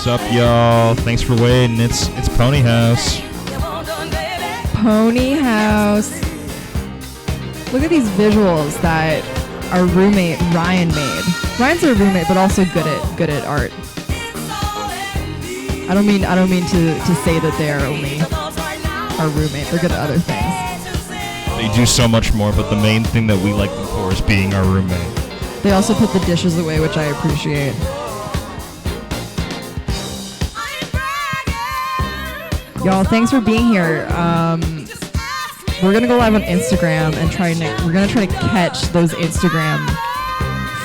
What's up, y'all? Thanks for waiting. It's ponyHAUS. ponyHAUS. Look at these visuals that our roommate Ryan made. Ryan's our roommate, but also good at art. I don't mean to say that they're only our roommate. They're good at other things. They do so much more, but the main thing that we like them for is being our roommate. They also put the dishes away, which I appreciate. Y'all, thanks for being here. We're gonna go live on Instagram and we're gonna try to catch those Instagram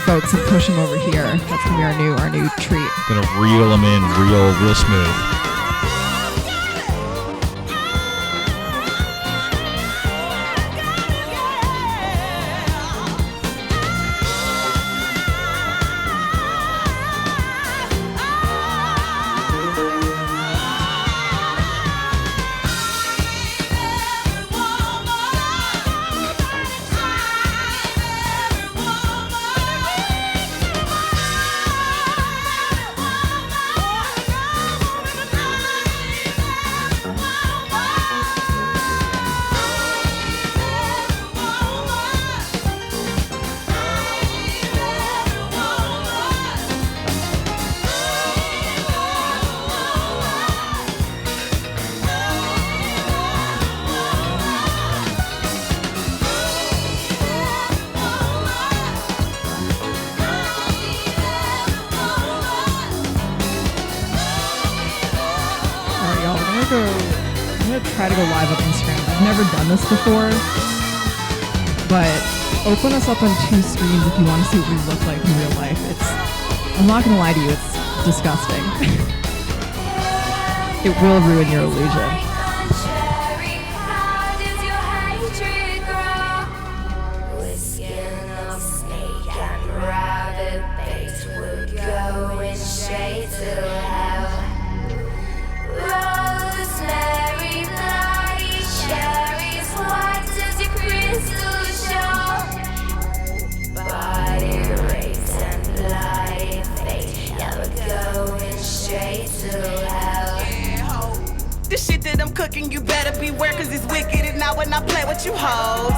folks and push them over here. That's gonna be our new treat. Gonna reel them in real smooth. Try to go live on Instagram. I've never done this before, but open us up on 2 screens if you want to see what we look like in real life. I'm not gonna lie to you, it's disgusting. It will ruin your illusion. This shit that I'm cooking, you better beware, cause it's wicked and not when I play with you hoes.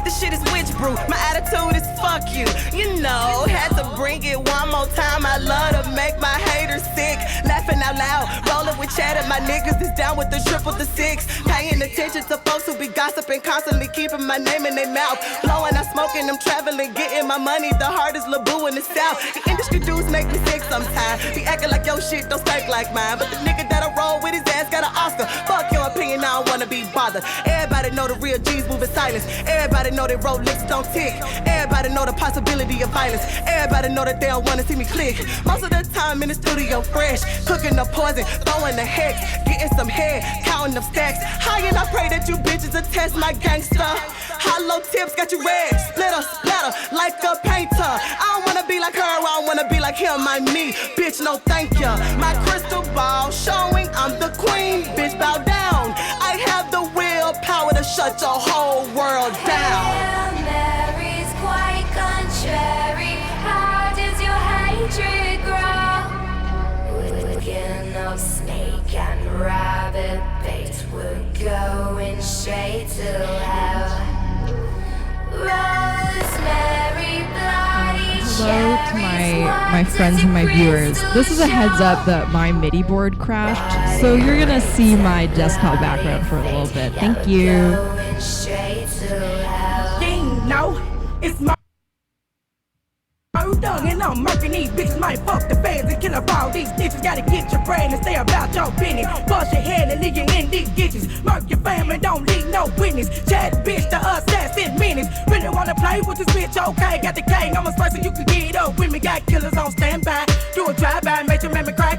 This shit is witch brew, my attitude is fuck you. You know, had to bring it one more time. I love to make my haters sick, laughing out loud, rolling with chatter. My niggas is down with the 666, paying attention to folks who be gossiping, constantly keeping my name in their mouth. Blowing, I'm smoking, I'm traveling, getting my money. The hardest LaBoo in the South. The industry dudes make me sick sometimes. Be acting like your shit don't stink like mine, but the nigga that'll roll with his ass got an Oscar. Fuck your opinion, I don't wanna be bothered. Everybody know the real G's move in silence. Everybody know that road lips don't tick. Everybody know the possibility of violence. Everybody know that they don't wanna see me click. Most of the time in the studio fresh, cooking up poison, throwing the hex, getting some head, counting up stacks. High and I pray that you bitches attest my gangster. Hollow tips got you red, splitter, splatter, like a painter. I don't wanna be like her, I don't wanna be like him, I'm me. Bitch, no thank ya. My crystal ball showing I'm the queen, bitch, bow down. I have the willpower to shut your whole world down. Mary's quite contrary. How does your hatred grow? Wicked no snake and rabbit bait. We're going straight to hell. Rosemary, bloody Hello to my friends and my viewers. This is a heads up that my MIDI board crashed, so you're gonna see my desktop background for a little bit. Thank you. You know, it's my done and I'm murking these bitches. Might fuck the fans and kill up all these bitches. Gotta get your brain and stay about your business. Bust your head and leave you in these ditches. Murk your family, don't leave no witness. Chat bitch to us, that's in minutes. Really wanna play with this bitch, okay? Got the gang, I'm a spice so you can get up with me. Got killers on standby. Do a drive-by, make your man cry.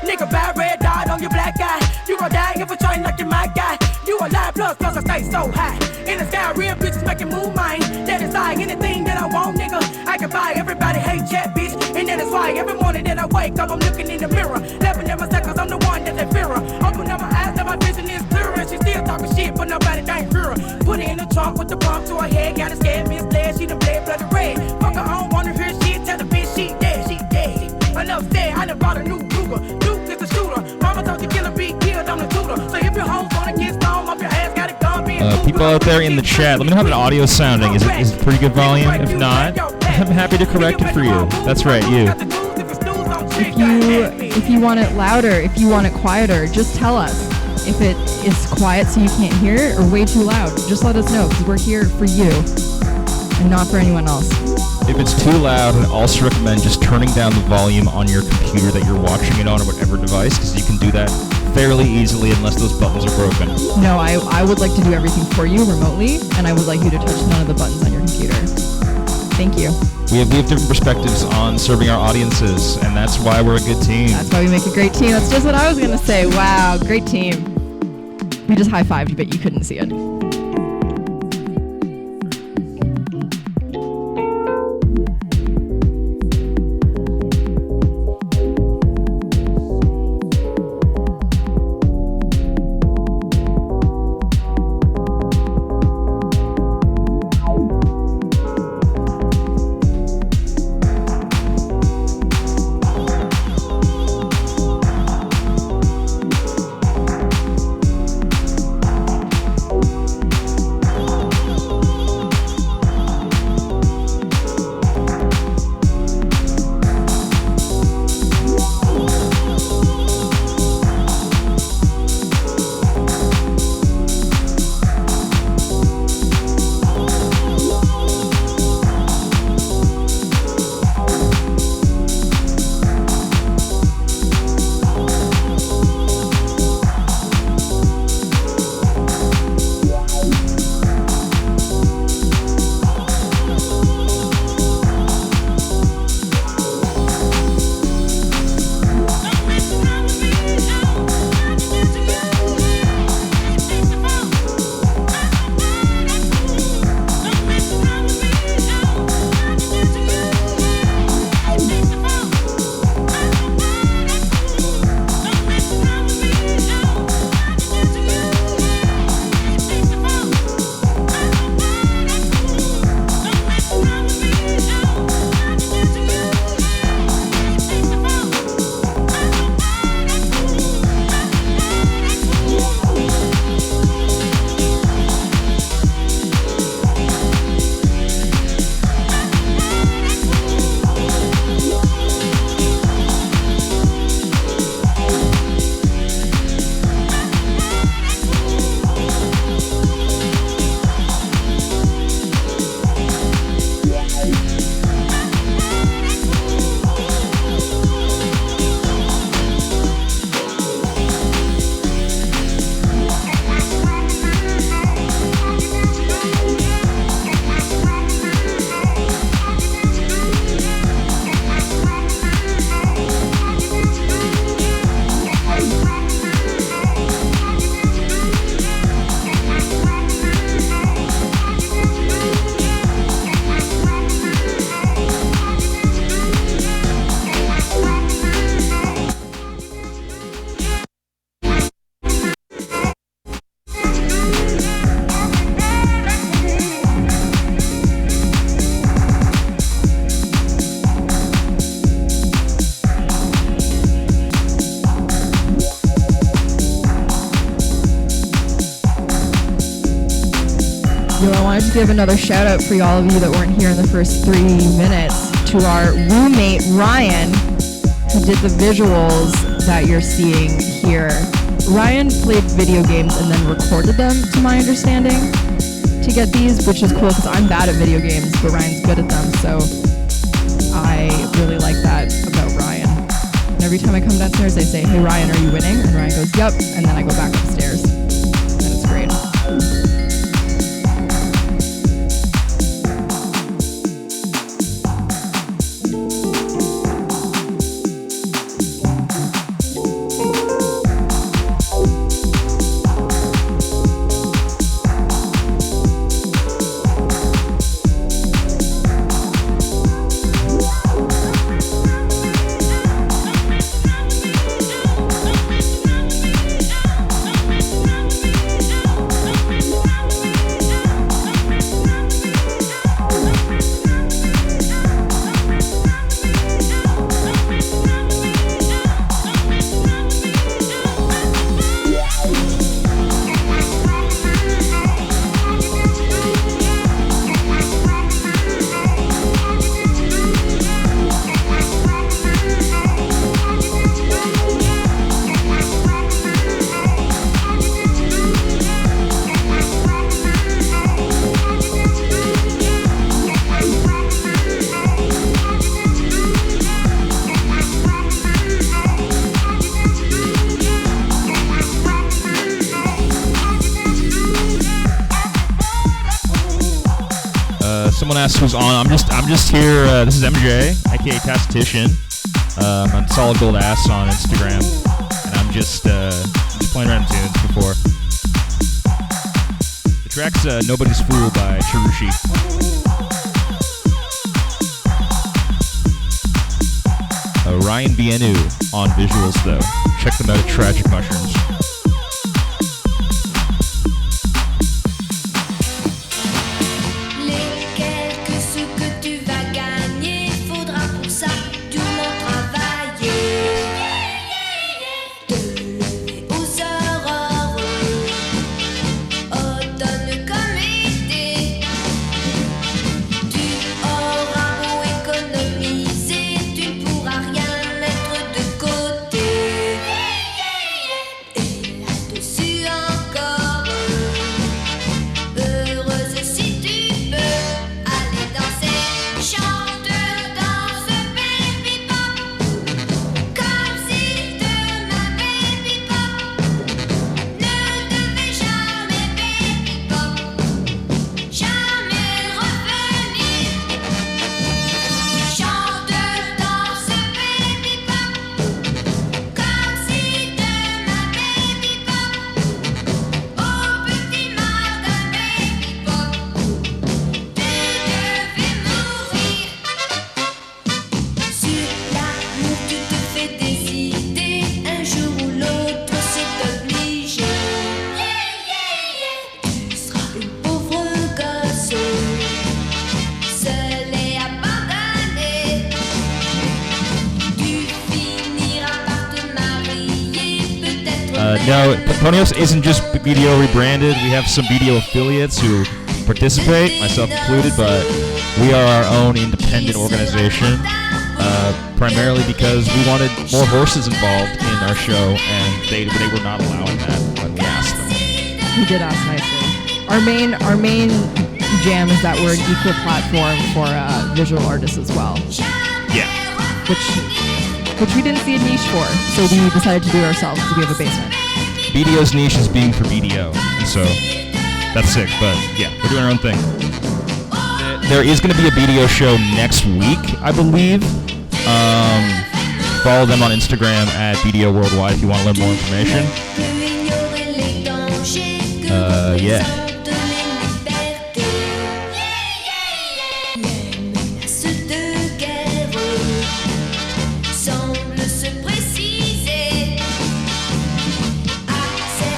Nigga buy red dot on your black eye. You gon' die if I try like you're my guy. You a lie plus I stay so high. In the sky, real bitches making move mine. That is like anything that I want, nigga. I can buy everybody hate chat, bitch. And that is why every morning that I wake up, I'm looking in the mirror. Laughing at myself cause I'm the one that they fear her. Open up my eyes, now my vision is clearer. She still talking shit, but nobody ain't hear her. Put her in the trunk with the pump to her head. Got her scared, misled, she done bled bloody red. Fuck her, I don't wanna hear shit, tell the bitch she dead, she dead. Enough said, I done bought a new Ruger. Duke is the People out there in the chat, let me know how the audio is sounding. Is it pretty good volume? If not, I'm happy to correct it for you. That's right, you. If you want it louder, if you want it quieter, just tell us. If it is quiet so you can't hear it or way too loud, just let us know because we're here for you and not for anyone else. If it's too loud, I also recommend just turning down the volume on your computer that you're watching it on or whatever device, because you can do that fairly easily unless those buttons are broken. No, I would like to do everything for you remotely, and I would like you to touch none of the buttons on your computer. Thank you. We have different perspectives on serving our audiences, and that's why we're a good team. That's why we make a great team. That's just what I was going to say. Wow, great team. We just high-fived you, but you couldn't see it. wanted to give another shout out for all of you that weren't here in the first 3 minutes to our roommate Ryan, who did the visuals that you're seeing here. Ryan played video games and then recorded them, to my understanding, to get these, which is cool because I'm bad at video games, but Ryan's good at them, so I really like that about Ryan. And every time I come downstairs, they say, "Hey Ryan, are you winning?" And Ryan goes, "Yep," and then I go back upstairs. And it's great. Someone asked who's on. I'm just here. This is MJ, aka Tactician. I'm Solid Gold Ass on Instagram, and I'm just playing around tunes before. The track's "Nobody's Fool" by Cherushi. Ryan Bienu on visuals though. Check them out at Tragic Mushrooms. No, ponyHAUS isn't just BDO rebranded. We have some BDO affiliates who participate, myself included, but we are our own independent organization, primarily because we wanted more horses involved in our show, and they were not allowing that when we asked them. We did ask nicely. Our main jam is that we're an equal platform for visual artists as well. Yeah. Which we didn't see a niche for, so we decided to do it ourselves because we have a basement. BDO's niche is being for BDO, and so that's sick, but yeah, we're doing our own thing. There is going to be a BDO show next week, I believe. Follow them on Instagram at BDO Worldwide if you want to learn more information. Yeah.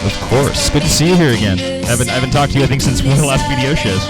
Of course. Good to see you here again. I haven't talked to you, I think, since one of the last video shows.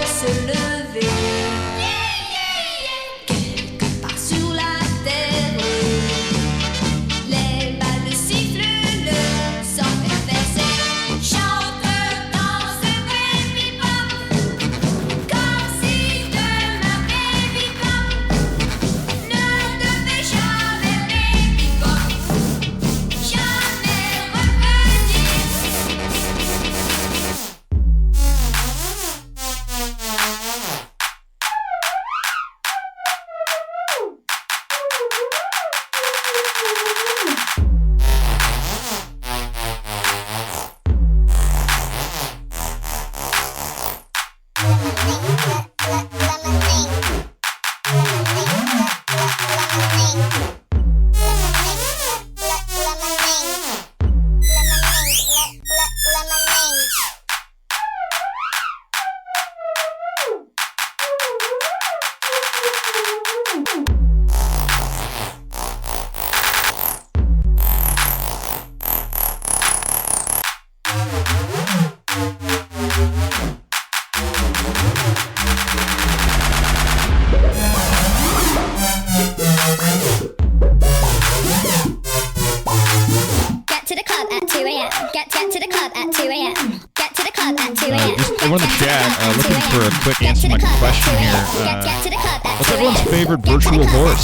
Quick answer my question here. What's everyone's favorite virtual horse?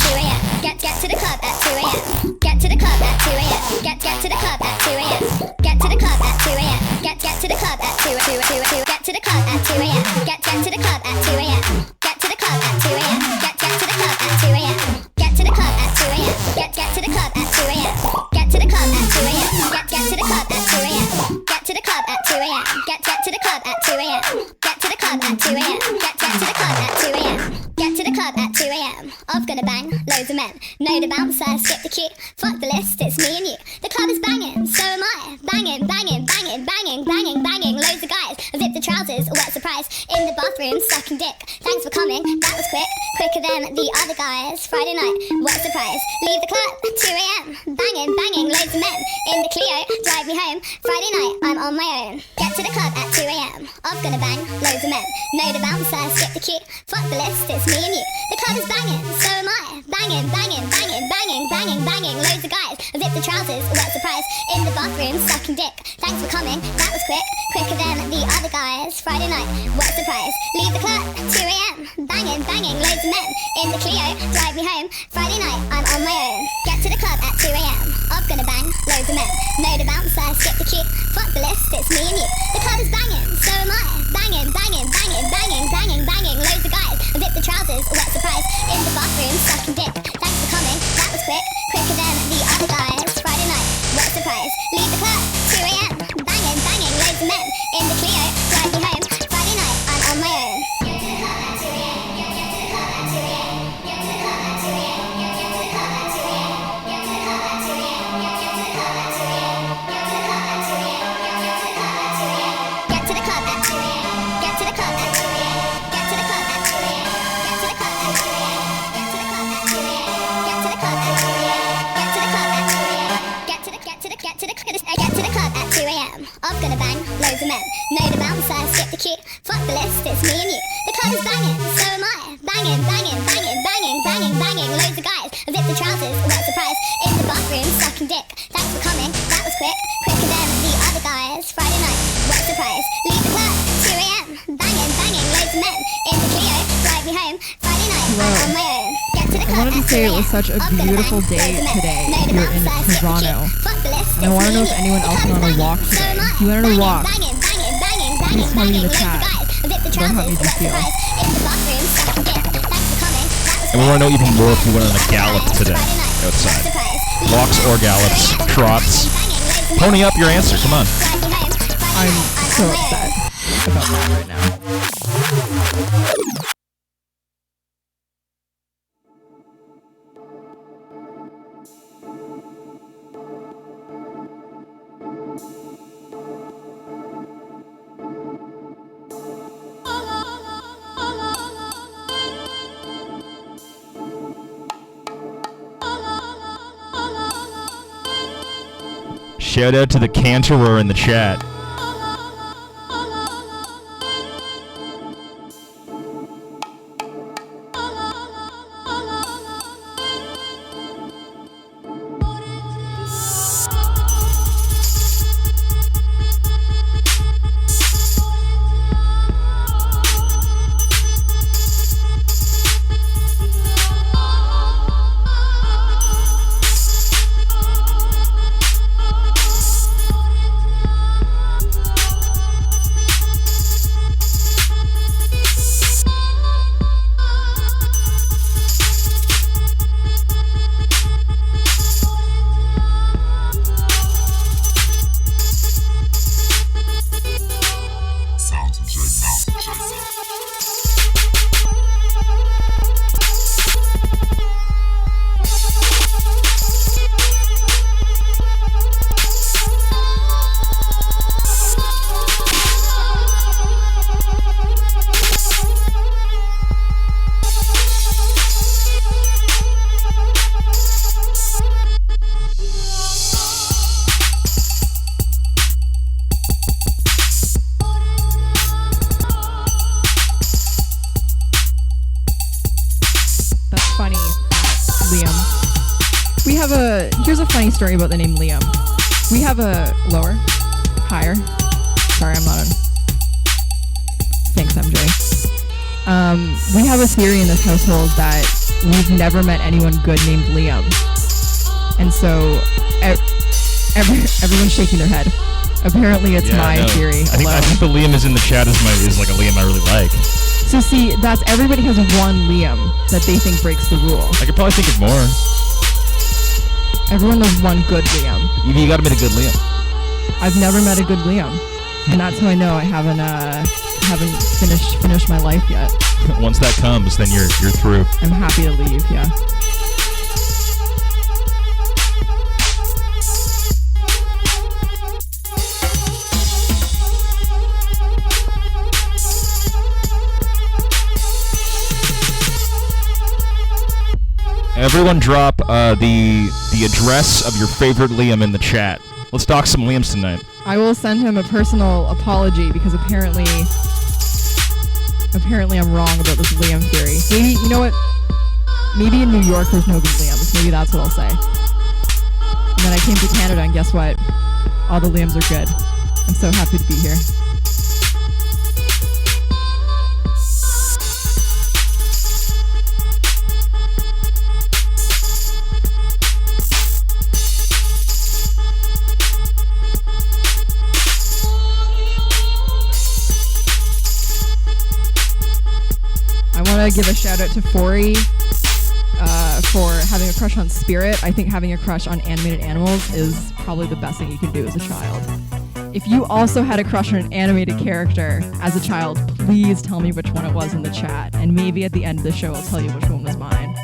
Get to the club at 2 a.m. Get to the club at 2 a.m. Get to the club at 2 a.m. Get to the club at 2 a.m. Get to the club at 2 a.m. Get to the club at 2 a.m. Get to the club at 2 a.m. Get to the club at 2 a.m. Get to the club at 2 a.m. Get to the club at 2 a.m. Get to the club at 2 a.m. Get to the club at 2 a.m. Get to the club at 2 a.m. Get to the club at 2 a.m. Get to the club at 2 a.m. Get to the club at 2 a.m. Get to the club at 2 a.m. Get to the club at 2 a.m. I'm gonna bang loads of men. Know the bouncer, skip the queue. Fuck the list, it's me and you. The club is banging, so am I. Banging, banging, banging, banging, banging, banging. Loads of guys, zip the trousers, what surprise. In the bathroom, sucking dick. Thanks for coming, that was quick. Quicker than the other guys. Friday night, what surprise. Leave the club, 2 a.m. Banging, banging, loads of men. In the Clio, drive me home. Friday night, I'm on my own. Get to the club at 2 a.m. I'm gonna bang loads of men. Know the bouncer, skip the queue. Fuck the list, it's me and you. The club is banging, so am I. Banging, banging, banging, banging, banging, banging. Loads of guys, zip the trousers, what surprise. In the bathroom, sucking dick. Thanks for coming, that was quick. Quicker than the other guys. Friday night, what surprise. Leave the club, 2 a.m. Banging, banging, loads of men. In the Clio, drive me home. Friday night, I'm on my own. Get to the club at 2 a.m. I'm gonna bang loads of men. Know the bouncer, skip the queue. Fuck the list, it's me and you. The club is banging, so am I. Banging, banging, banging, banging, banging, banging. Loads of guys, zip the trousers, what surprise. In the bathroom, sucking dick. Thanks for coming, that was quick. Quicker than the other guys. Friday night, what surprise. Leave the club, 2 a.m. Banging, banging, loads of men. In the Clio, drive me home. Friday night, I'm on my own. I'm gonna bang loads of men. Know the bouncer, skip the queue. Fuck the list, it's me and you. The club is banging, so am I. Banging, banging, banging, banging, banging, banging. Loads of guys, zip the trousers, what surprise. In the bathroom, sucking dick. Thanks for coming, that was quick. Quicker than the other guys. Friday night, what surprise. Leave the club, 2 a.m. Banging, banging, loads of men. In the Clio, drive me home. Friday night, I'm on my own. Get to the club. I wanted to say it was such a beautiful day today here in Toronto. And I want to know if anyone else went on a walk today. If you went on a walk, please tell me in the chat about how it made you feel. And we want to know even more if you went on a gallop today outside. Walks or gallops, trots. Pony up your answer, come on. I'm so upset about that right now. Shout out to the Canterer in the chat. Here's a funny story about the name Liam. We have a lower, higher. Sorry, I'm not on. Thanks, MJ. We have a theory in this household that we've never met anyone good named Liam, and so everyone's shaking their head. Apparently, it's my theory. I think the Liam is in the chat is like a Liam I really like. So see, that's everybody has one Liam that they think breaks the rule. I could probably think of more. Everyone knows one good Liam. You gotta meet a good Liam. I've never met a good Liam, and that's how I know I haven't haven't finished my life yet. Once that comes, then you're through. I'm happy to leave, yeah. Everyone drop the address of your favorite Liam in the chat. Let's dox some Liams tonight. I will send him a personal apology because apparently I'm wrong about this Liam theory. Maybe, you know what? Maybe in New York there's no good Liams. Maybe that's what I'll say. And then I came to Canada and guess what? All the Liams are good. I'm so happy to be here. I want to give a shout out to PHORIE for having a crush on Spirit. I think having a crush on animated animals is probably the best thing you can do as a child. If you also had a crush on an animated character as a child, please tell me which one it was in the chat. And maybe at the end of the show I'll tell you which one was mine.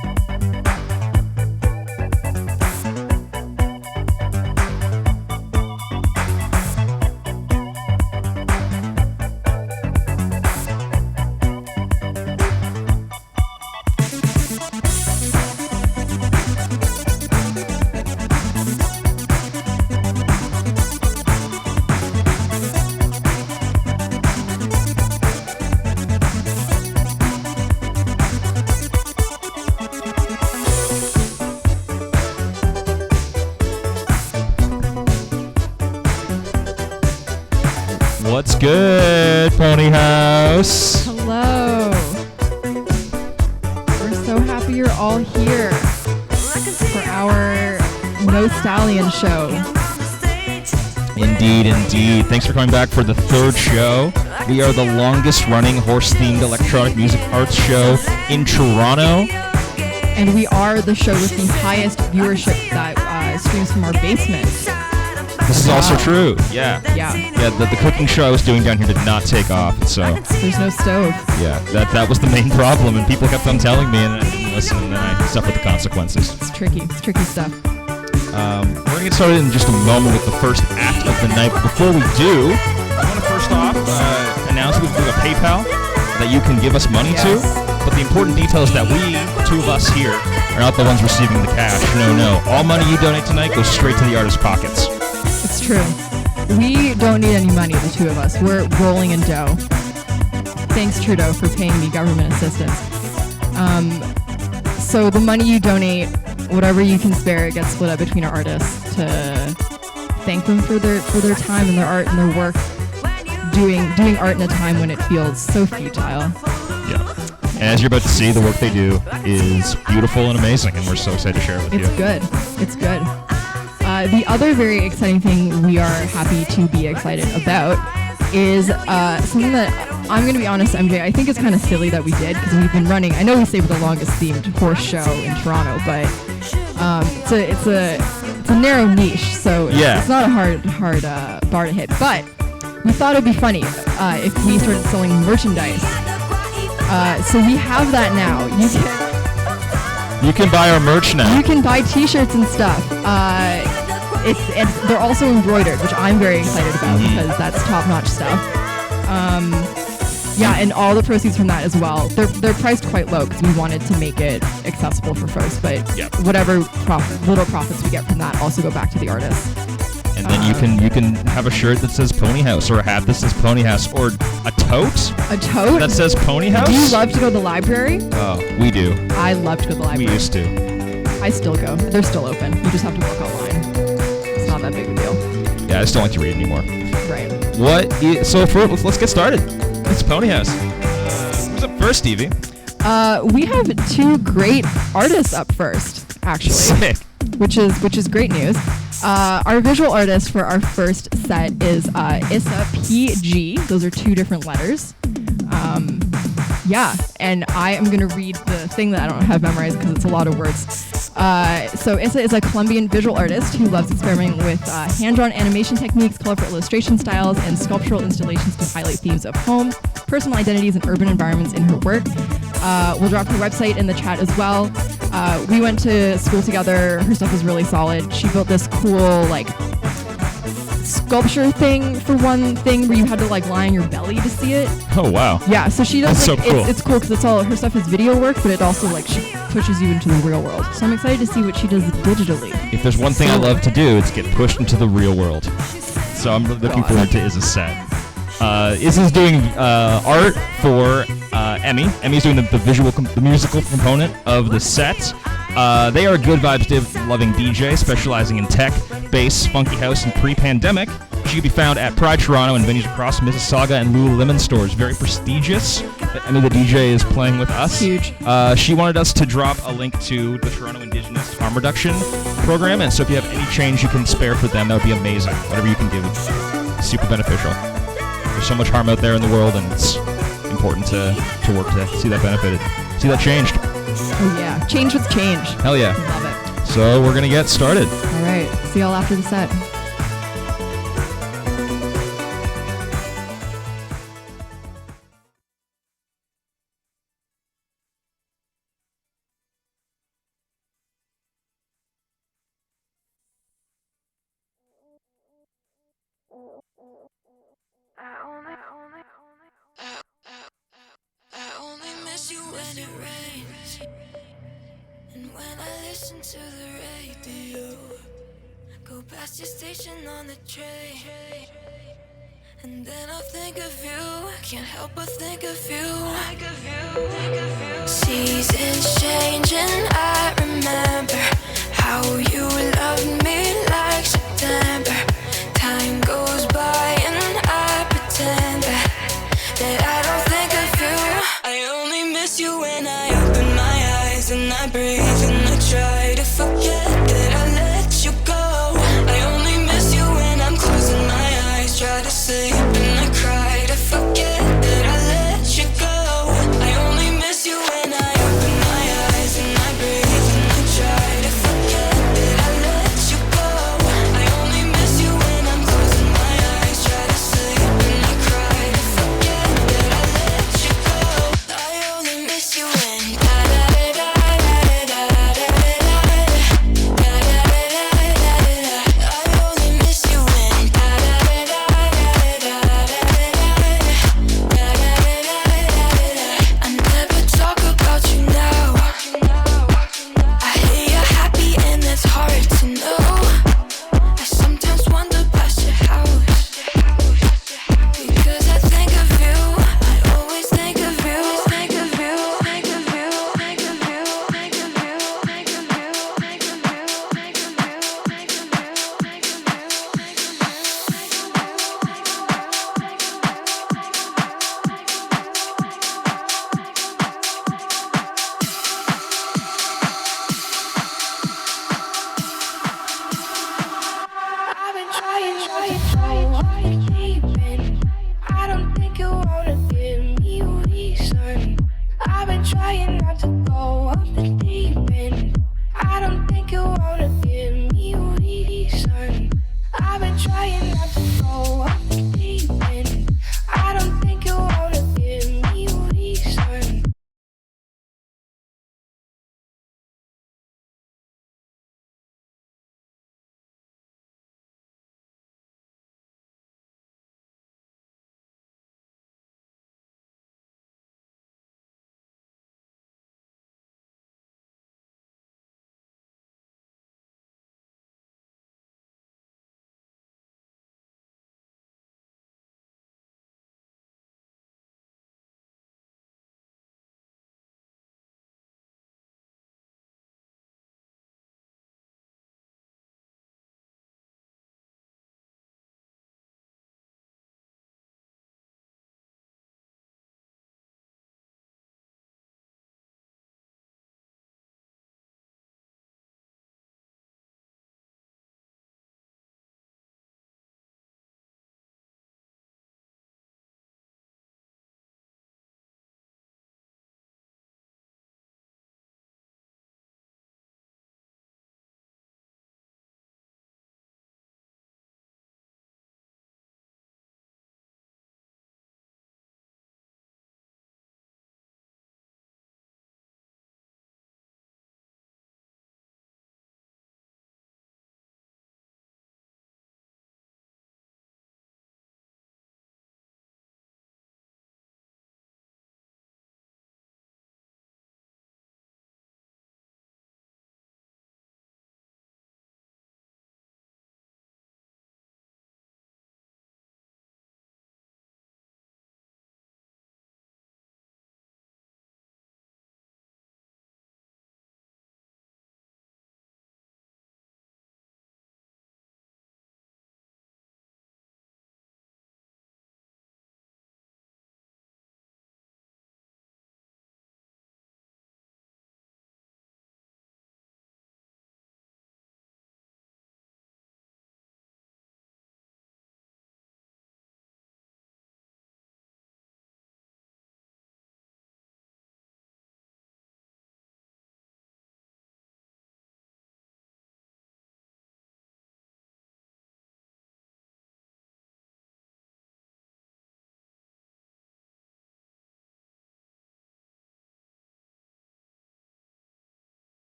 What's good, ponyHAUS? Hello. We're so happy you're all here for our No Stallions show. Indeed, indeed. Thanks for coming back for the third show. We are the longest running horse-themed electronic music arts show in Toronto. And we are the show with the highest viewership that streams from our basement. This is also true. Yeah. Yeah. Yeah, the cooking show I was doing down here did not take off, so... There's no stove. Yeah, that was the main problem, and people kept on telling me, and I didn't listen, and then I suffered the consequences. It's tricky. It's tricky stuff. We're going to get started in just a moment with the first act of the night, but before we do, I want to first off announce we have a PayPal that you can give us money to, but the important detail is that we, two of us here, are not the ones receiving the cash. No. All money you donate tonight goes straight to the artist's pockets. It's true. We don't need any money, the two of us. We're rolling in dough. Thanks, Trudeau, for paying me government assistance. So the money you donate, whatever you can spare, it gets split up between our artists to thank them for their time and their art and their work, doing art in a time when it feels so futile. Yeah. And as you're about to see, the work they do is beautiful and amazing, and we're so excited to share it with you. It's good. It's good. The other very exciting thing we are happy to be excited about is something that I'm going to be honest, MJ, I think it's kind of silly that we did because we've been running. I know we say we're the longest themed horse show in Toronto, but it's a narrow niche, so it's not a hard bar to hit. But we thought it'd be funny if we started selling merchandise. So we have that now. You can buy our merch now. You can buy T-shirts and stuff. They're also embroidered, which I'm very excited about because that's top-notch stuff. Yeah, and all the proceeds from that as well. They're priced quite low because we wanted to make it accessible for folks. But whatever little profits we get from that also go back to the artists. And then you can have a shirt that says ponyHAUS, or a hat that says ponyHAUS, or a tote. A tote that says ponyHAUS. Do you love to go to the library? Oh, we do. I love to go to the library. We used to. I still go. They're still open. You just have to walk online. It's not that big a deal. Yeah, I just don't like to read anymore. Right. Let's get started. It's ponyHAUS. Who's up first, Stevie? We have two great artists up first, actually. Sick. Which is great news. Our visual artist for our first set is Issa PG. Those are two different letters. And I am going to read the thing that I don't have memorized because it's a lot of words. So Issa is a Colombian visual artist who loves experimenting with hand-drawn animation techniques, colorful illustration styles, and sculptural installations to highlight themes of home, personal identities and urban environments in her work. We'll drop her website in the chat as well. We went to school together. Her stuff is really solid. She built this cool, like, sculpture thing for one thing where you had to like lie on your belly to see it. Oh wow. Yeah, so she does That's like, so cool. it's cool because it's all her stuff is video work, but it also like she pushes you into the real world. So I'm excited to see what she does digitally. If there's one thing I love to do, it's get pushed into the real world. So I'm looking forward to Iz's set. Iz is doing art for EMI. EMI's doing the musical component of the set. They are a good vibes loving DJ specializing in tech, bass, funky house, and pre-pandemic. She can be found at Pride Toronto and venues across Mississauga and Lululemon stores. Very prestigious that EMI the DJ is playing with us. Huge. She wanted us to drop a link to the Toronto Indigenous Harm Reduction Program, and so if you have any change you can spare for them, that would be amazing. Whatever you can give is super beneficial. There's so much harm out there in the world, and it's important to work to see that benefited, see that changed. Oh yeah, change with change. Hell yeah. Love it. So we're gonna get started. All right, see y'all after the set. I only miss you when it rains, and when I listen to the radio, go past your station on the train, and then I'll think of you. Can't help but think of you. Seasons change and I remember how you loved me like September. Time goes by and I pretend that I don't think of you. I only miss you when I open my eyes and I breathe and I try to forget that I let you go. I only miss you when I'm closing my eyes, try to sleep and I cry to forget that I let you go. I only miss you when I open my eyes and I breathe and I try to forget that I let you go. I only miss you when I'm closing my eyes, try to sleep and I cry to forget that I let you go. I only miss you when da da da da da da.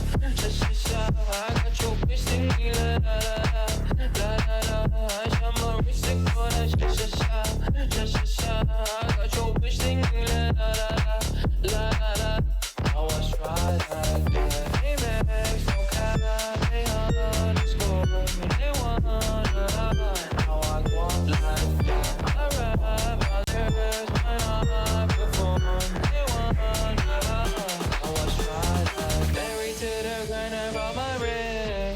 I got your bitch singing la la la la la la. Shot my wrist and go that sha. I got your bitch singing la la la la la. I was right like that. Hey Max, no cap, they underscore. They wanna how I walk like that. I rap my lyrics when I perform. They wanna I was right like that. Married to the grind and brought my ring.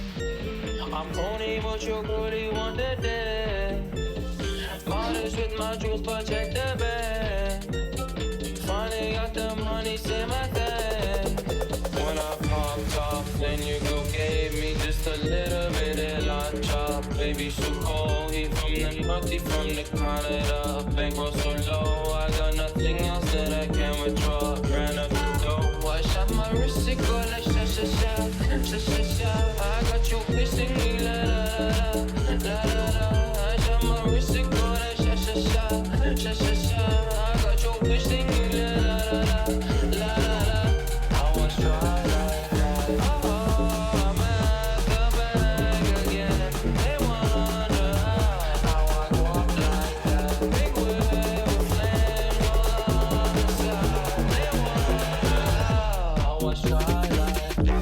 I'm pony, but your girlie want the dick. Modest with my jewels, but check the bag. Finally got the money, say my thing. When I popped off, then you go gave me just a little bit of la chop. Baby, so cold, he from the north, he from the Canada. Bankroll so low, I got nothing else that I can withdraw. Ran up the dough, I shot my wrist, it go like sha. I got you pissing me la la la. I shot my wrist, it go like sha. I got you pissing me la la la. I was try like that. I'm at the bag again. They wonder how I walk like that. Big wheel with flame on the side. They wonder how I was try like that.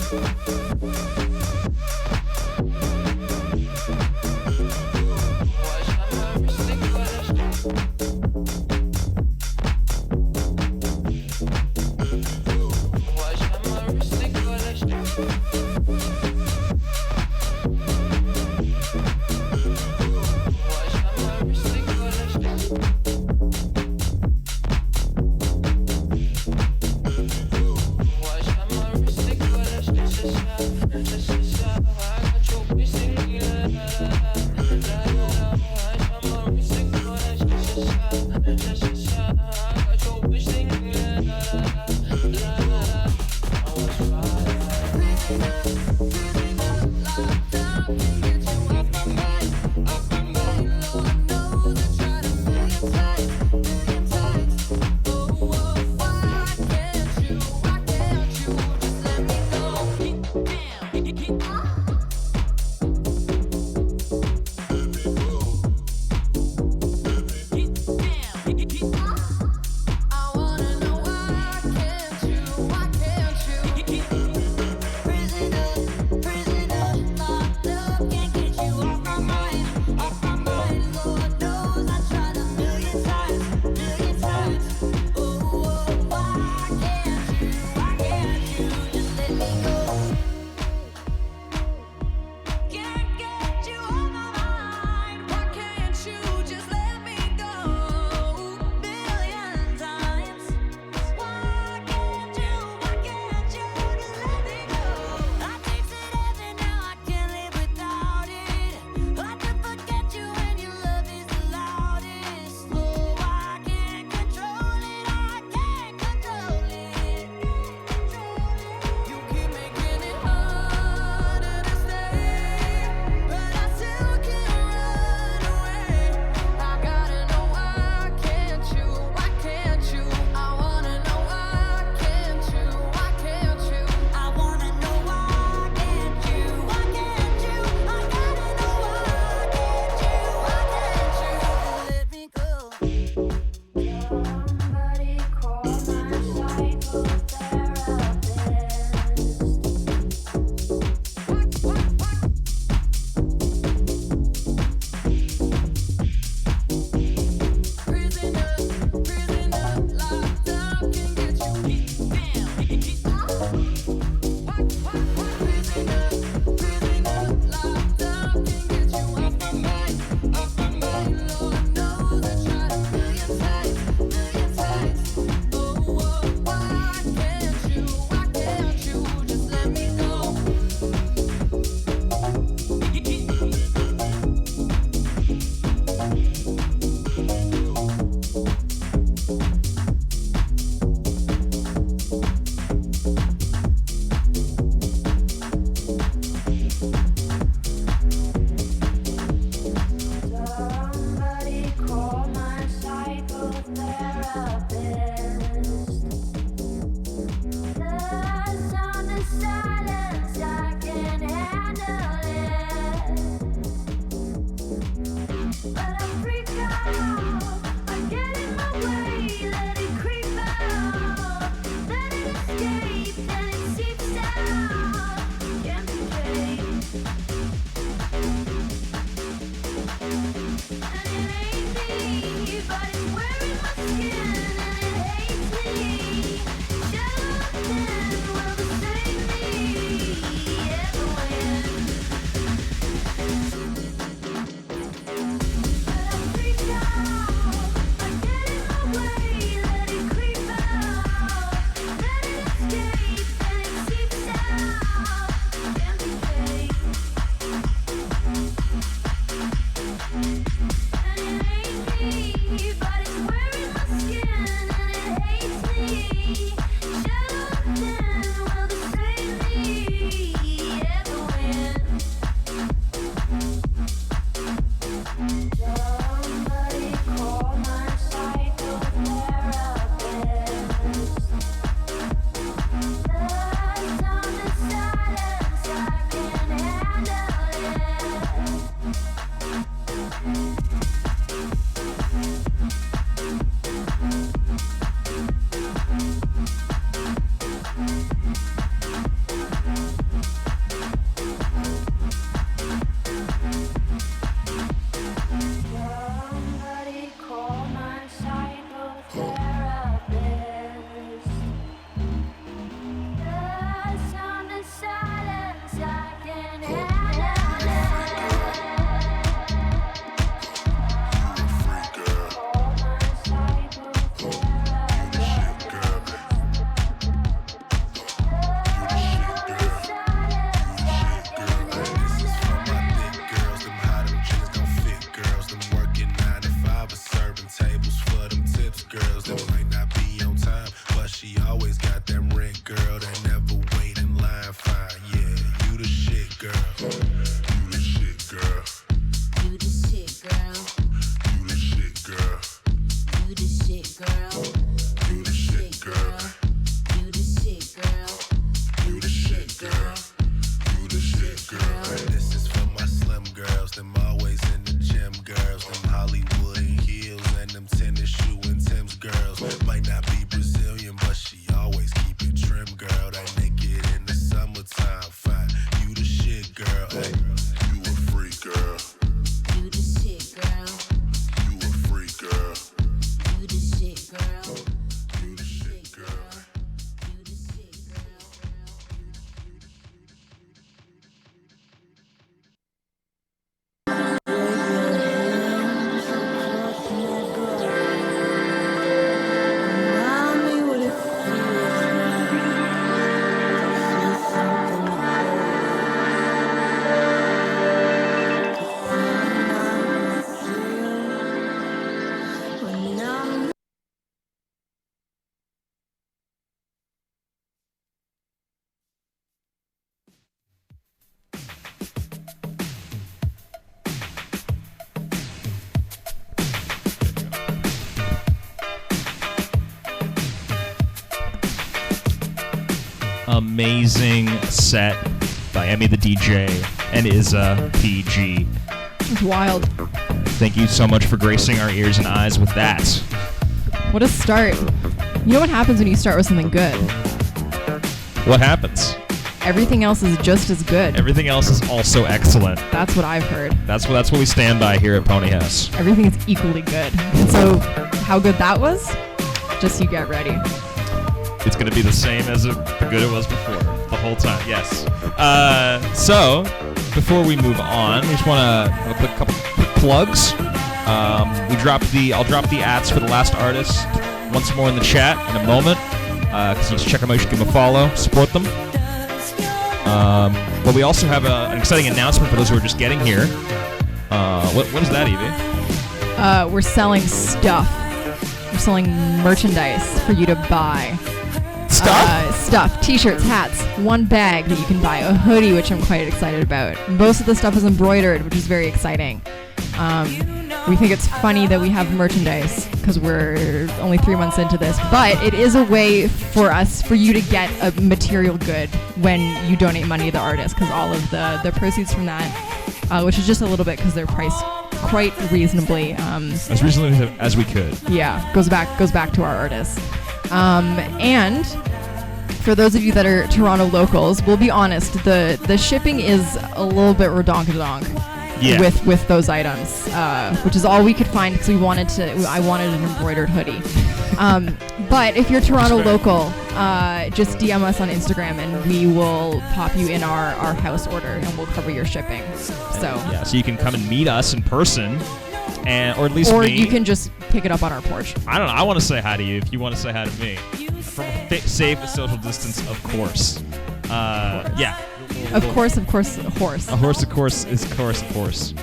Can't get you amazing set by EMI the DJ and Isa PG. It's wild. Thank you so much for gracing our ears and eyes with that. What a start. You know what happens when you start with something good? What happens? Everything else is just as good. Everything else is also excellent. That's what I've heard. That's what we stand by here at ponyHAUS. Everything is equally good. And so, how good that was? Just you get ready. It's going to be the same as the good it was before. The whole time, yes. So, before we move on, we just want to have a couple quick plugs. I'll drop the ads for the last artist once more in the chat in a moment. Because you can check them out, you should give them a follow, support them. But we also have an exciting announcement for those who are just getting here. What is that, Evie? We're selling stuff. We're selling merchandise for you to buy. Stuff. T-shirts, hats, one bag that you can buy, a hoodie, which I'm quite excited about. Most of the stuff is embroidered, which is very exciting. We think it's funny that we have merchandise because we're only 3 months into this, but it is a way for you to get a material good when you donate money to the artist, because all of the proceeds from that, which is just a little bit because they're priced quite reasonably. As reasonably as we could. Yeah, goes back to our artists. And for those of you that are Toronto locals, we'll be honest, the shipping is a little bit redonkadonk. Yeah. With those items, which is all we could find because I wanted an embroidered hoodie. But if you're Toronto local, just DM us on Instagram and we will pop you in our house order and we'll cover your shipping. So you can come and meet us in person, or at least or me. You can just pick it up on our porch. I don't know. I want to say hi to you if you want to say hi to me. From a safe social distance, of course. Yeah. Of course, horse. A horse, of course, is of course.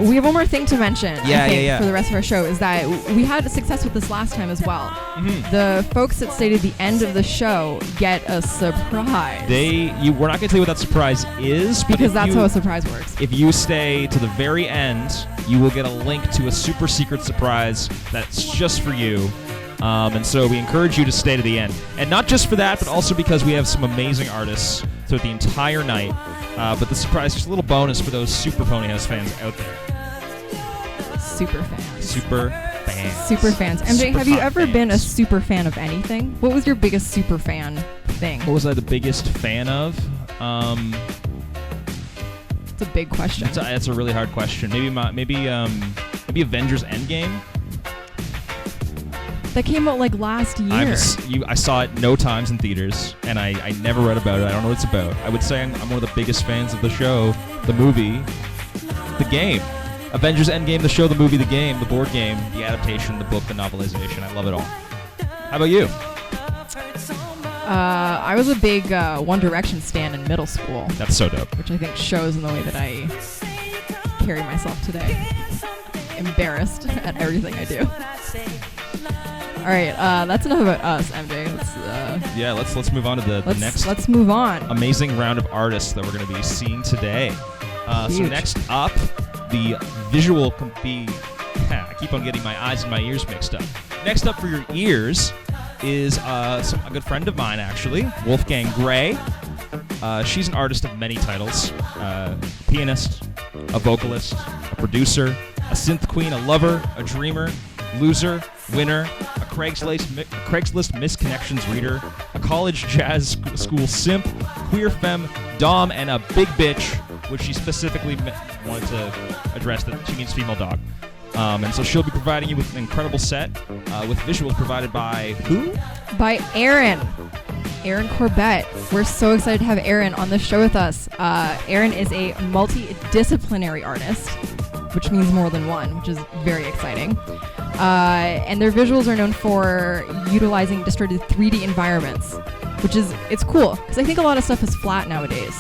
We have one more thing to mention, I think, yeah. for the rest of our show, is that we had success with this last time as well. Mm-hmm. The folks that stayed at the end of the show get a surprise. We're not going to tell you what that surprise is. Because that's how a surprise works. If you stay to the very end, you will get a link to a super secret surprise that's just for you. And so we encourage you to stay to the end. And not just for that, but also because we have some amazing artists throughout the entire night. But the surprise, just a little bonus for those super ponyHAUS fans out there. Super fans. Super fans. Super fans. MJ, Super have you hot ever fans. been a super fan of anything? What was your biggest super fan thing? What was I the biggest fan of? It's a big question. That's a really hard question. Maybe Avengers Endgame. That came out like last year. I saw it no times in theaters, and I never read about it. I don't know what it's about. I would say I'm one of the biggest fans of the show, the movie, the game. Avengers Endgame, the show, the movie, the game, the board game, the adaptation, the book, the novelization. I love it all. How about you? I was a big One Direction stan in middle school. That's so dope. Which I think shows in the way that I carry myself today. Embarrassed at everything I do. All right, that's enough about us, MJ. Let's move on to the next. Let's move on. Amazing round of artists that we're going to be seeing today. So next up, the visual can be. I keep on getting my eyes and my ears mixed up. Next up for your ears is a good friend of mine, actually, Wolfgang Gray. She's an artist of many titles: pianist, a vocalist, a producer, a synth queen, a lover, a dreamer, loser, winner, a Craigslist misconnections reader, a college jazz school simp, queer femme, dom, and a big bitch, which she specifically wanted to address that she means female dog. And so she'll be providing you with an incredible set with visuals provided by who? By Erin. Erin Corbett. We're so excited to have Erin on the show with us. Erin is a multidisciplinary artist, which means more than one, which is very exciting. And their visuals are known for utilizing distorted 3D environments, it's cool, because I think a lot of stuff is flat nowadays.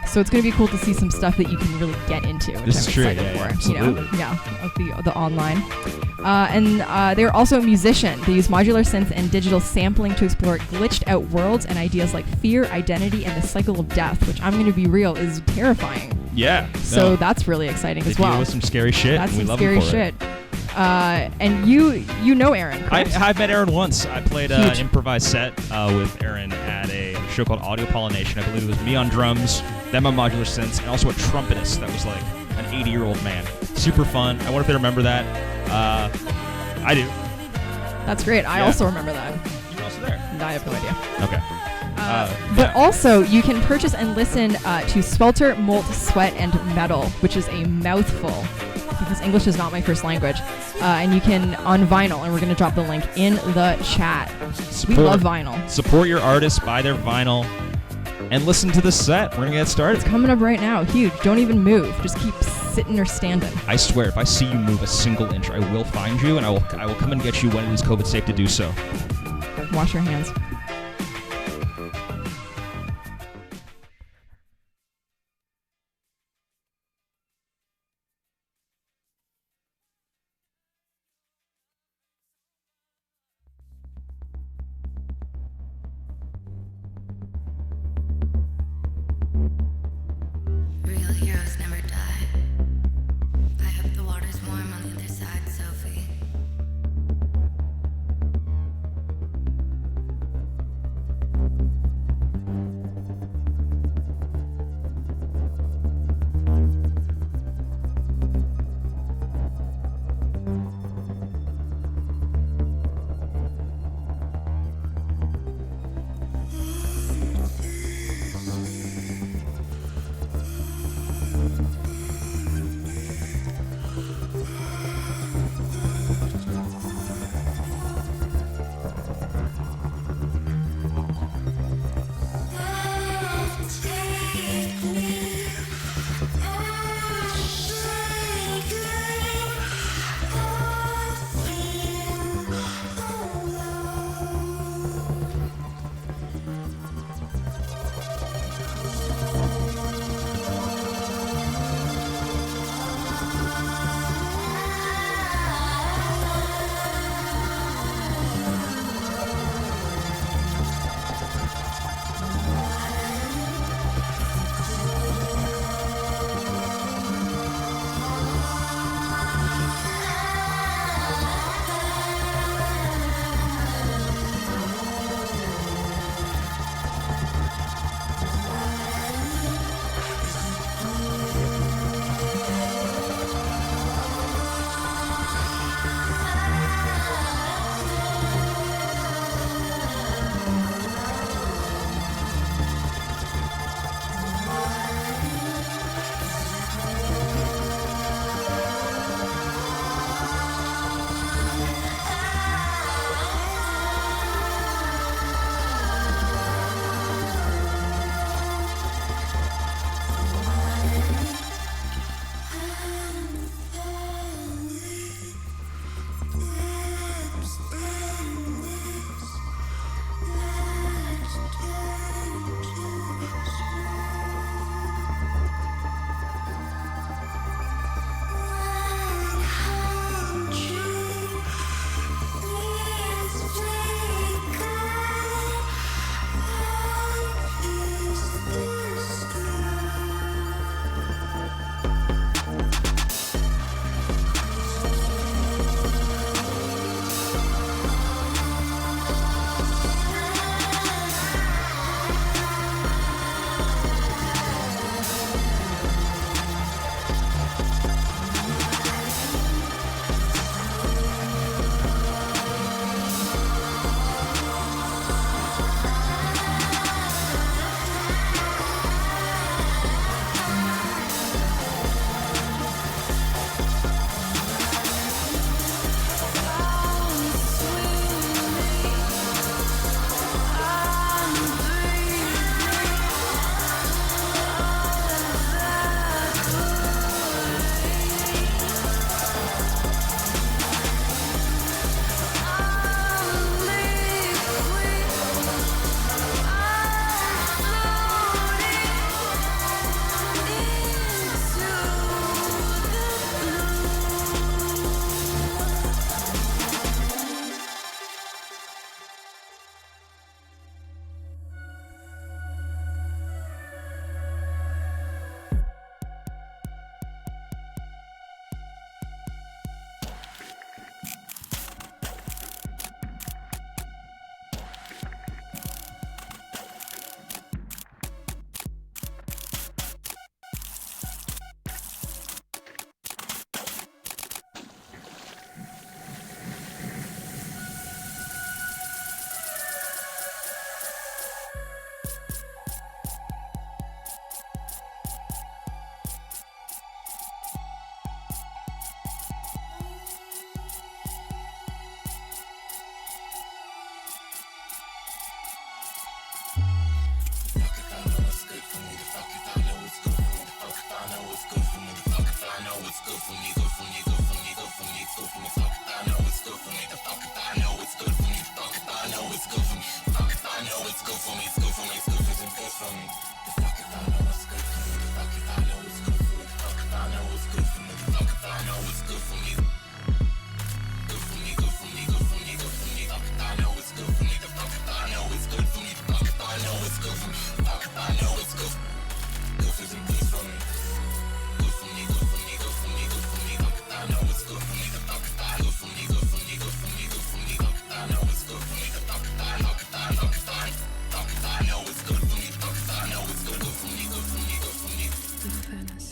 So it's going to be cool to see some stuff that you can really get into, which this I'm is true, excited for. Absolutely. Like the online. And they're also a musician. They use modular synths and digital sampling to explore glitched out worlds and ideas like fear, identity, and the cycle of death, which I'm going to be real is terrifying. Yeah. So that's really exciting as well. They deal with some scary shit. That's and we some love scary them for shit. It. And you know Erin, correct? I've met Erin once. I played an improvised set with Erin at a a show called Audio Pollination. I believe it was me on drums, them on modular synths, and also a trumpetist that was like an 80-year-old man. Super fun. I wonder if they remember that. I do. That's great. I also remember that. You were also there. I have no idea. Okay. But also, you can purchase and listen to Swelter, Molt, Sweat, and Metal, which is a mouthful because English is not my first language. And you can on vinyl, and we're going to drop the link in the chat. We love vinyl. Support your artists, buy their vinyl, and listen to the set. We're going to get started. It's coming up right now. Huge. Don't even move. Just keep sitting or standing. I swear, if I see you move a single inch, I will find you, and I will come and get you when it is COVID safe to do so. Wash your hands. Real heroes never die. I hope the water's warm on the other side, Sophie.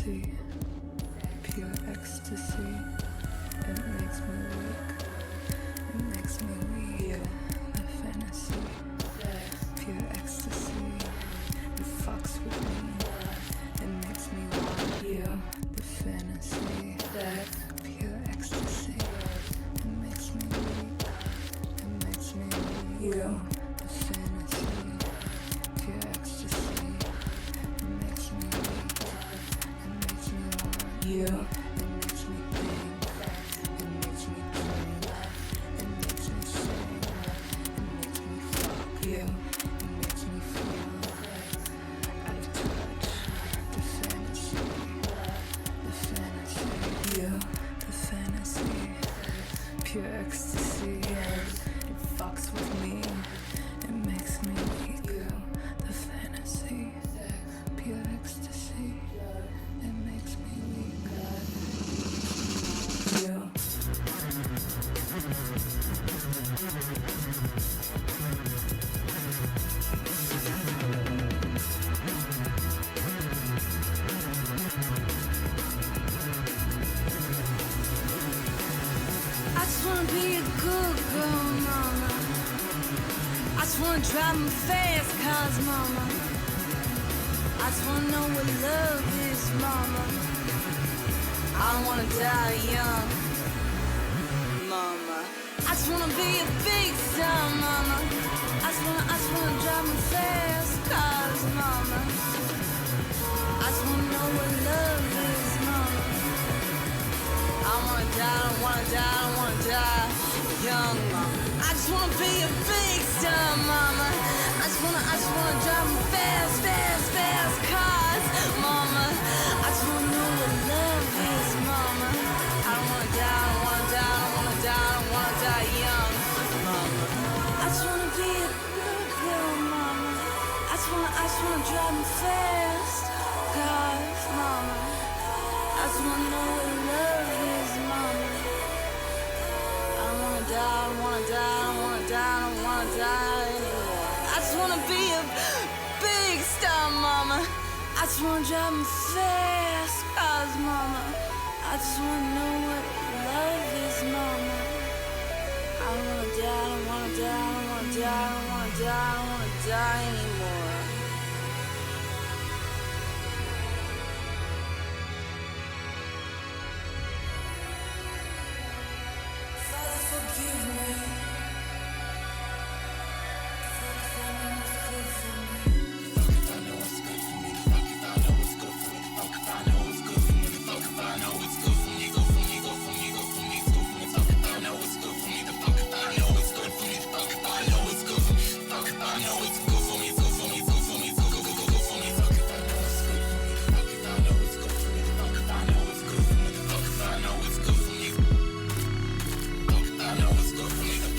ecstasy, pure ecstasy. It makes me weak, it makes me weak. The fantasy, pure ecstasy. It fucks with me, it makes me want you. The fantasy, pure ecstasy. It makes me weak, it makes me weak. The fantasy, pure ecstasy. It makes me weak, it makes me want you. It makes me think, it makes me dream, it makes me sing, it makes me fuck you, it makes me feel out of touch. The fantasy, the fantasy, pure ecstasy. It fucks with me, it makes me weak. The fantasy, pure ecstasy. It makes me weak. You. I just wanna be a good girl, mama. I just wanna drive me fast cars, mama. I just wanna know what love is, mama. I don't wanna die young, mama. I just wanna be a big star, mama. I just wanna drive me fast cars, mama. I just wanna know what love is, mama. I don't wanna die young, mama. I just wanna be a big star, mama. I just wanna drive me fast cars, mama. I just wanna know what love is, mama. I don't wanna die young, mama. I just wanna be a good girl, mama. I just wanna drive me fast cars, mama. I just wanna know what love is, mama. I don't wanna die anymore. I just wanna be a big star, mama. I just wanna drive me fast cars, mama. I just wanna know what love is, mama. I don't wanna die anymore. Father, forgive me. I know it's good for me.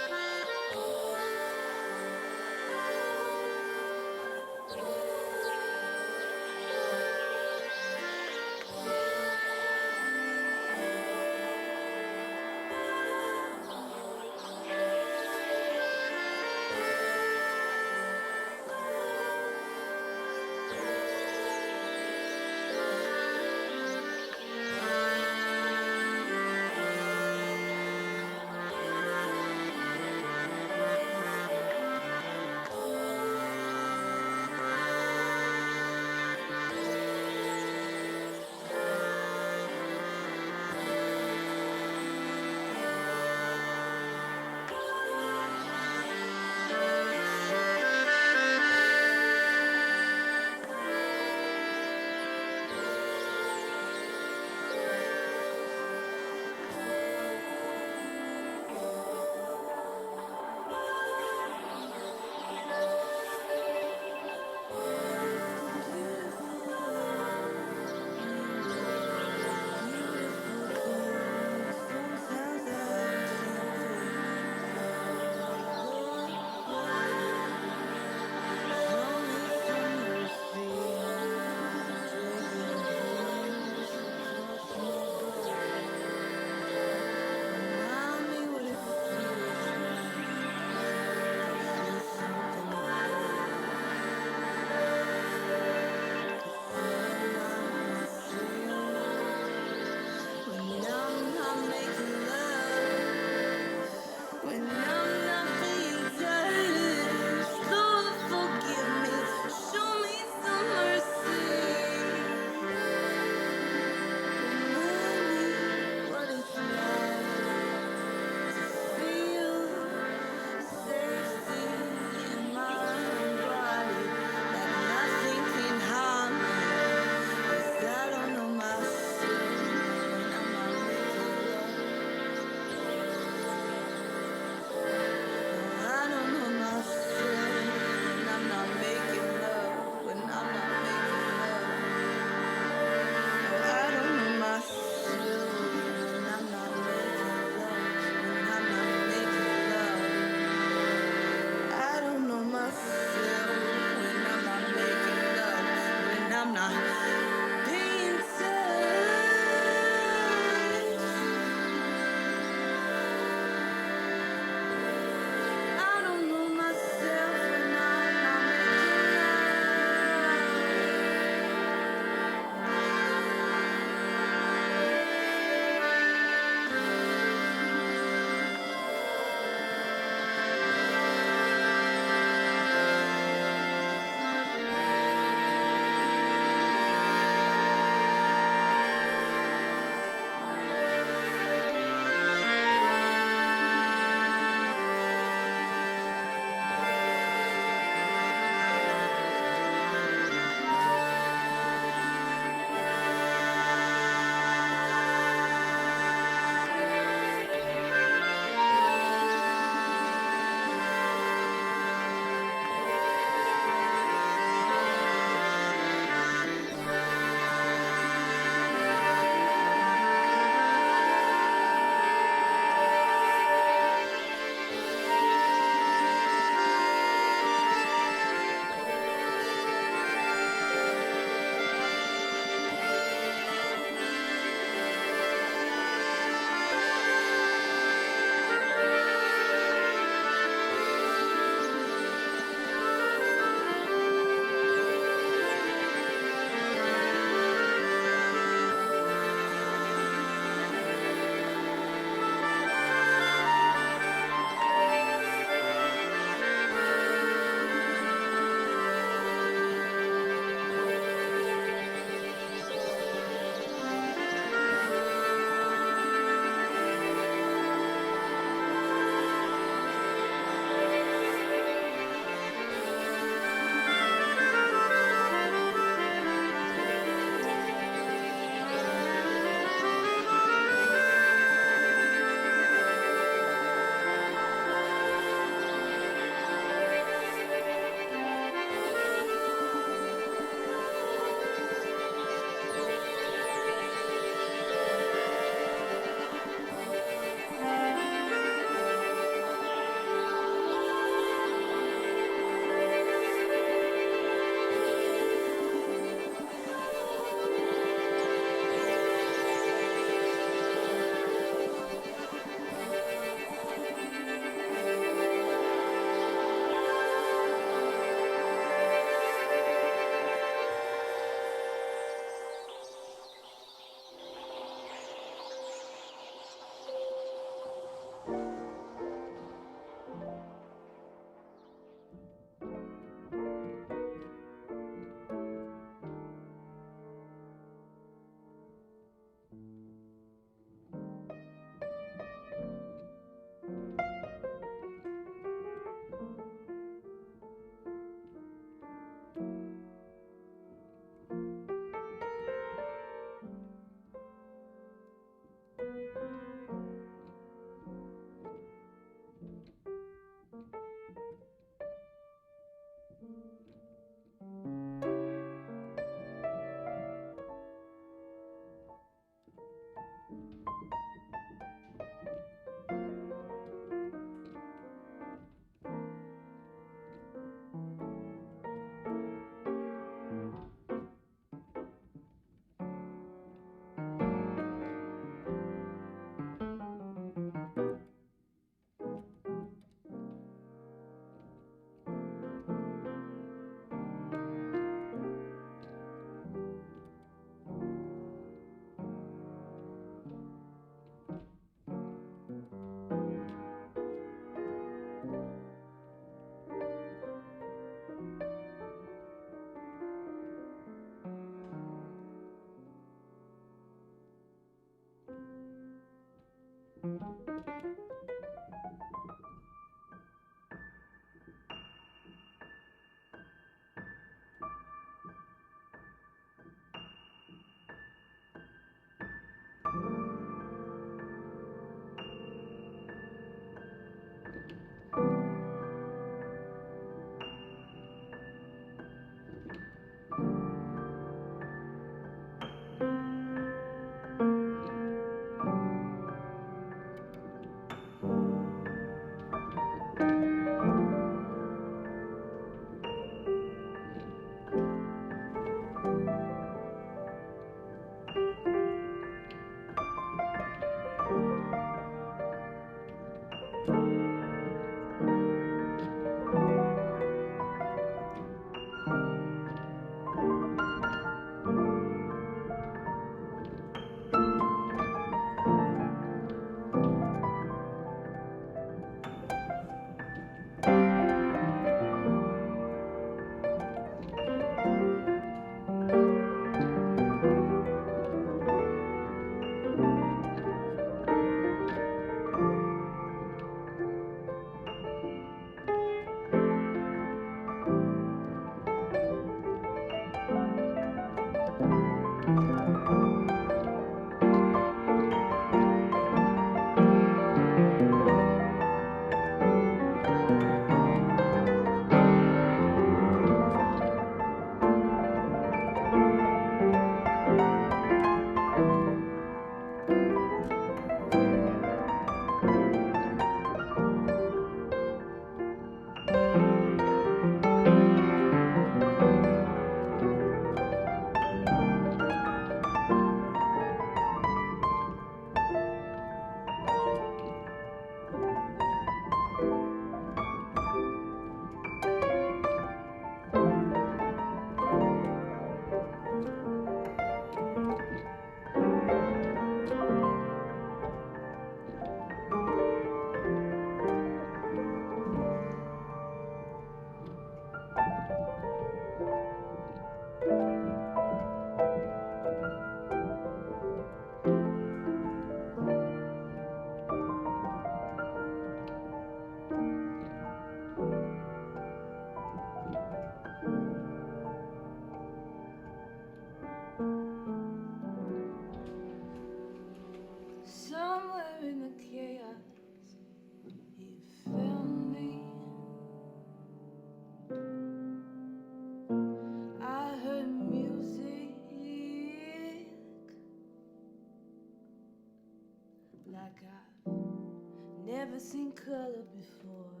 Never seen color before.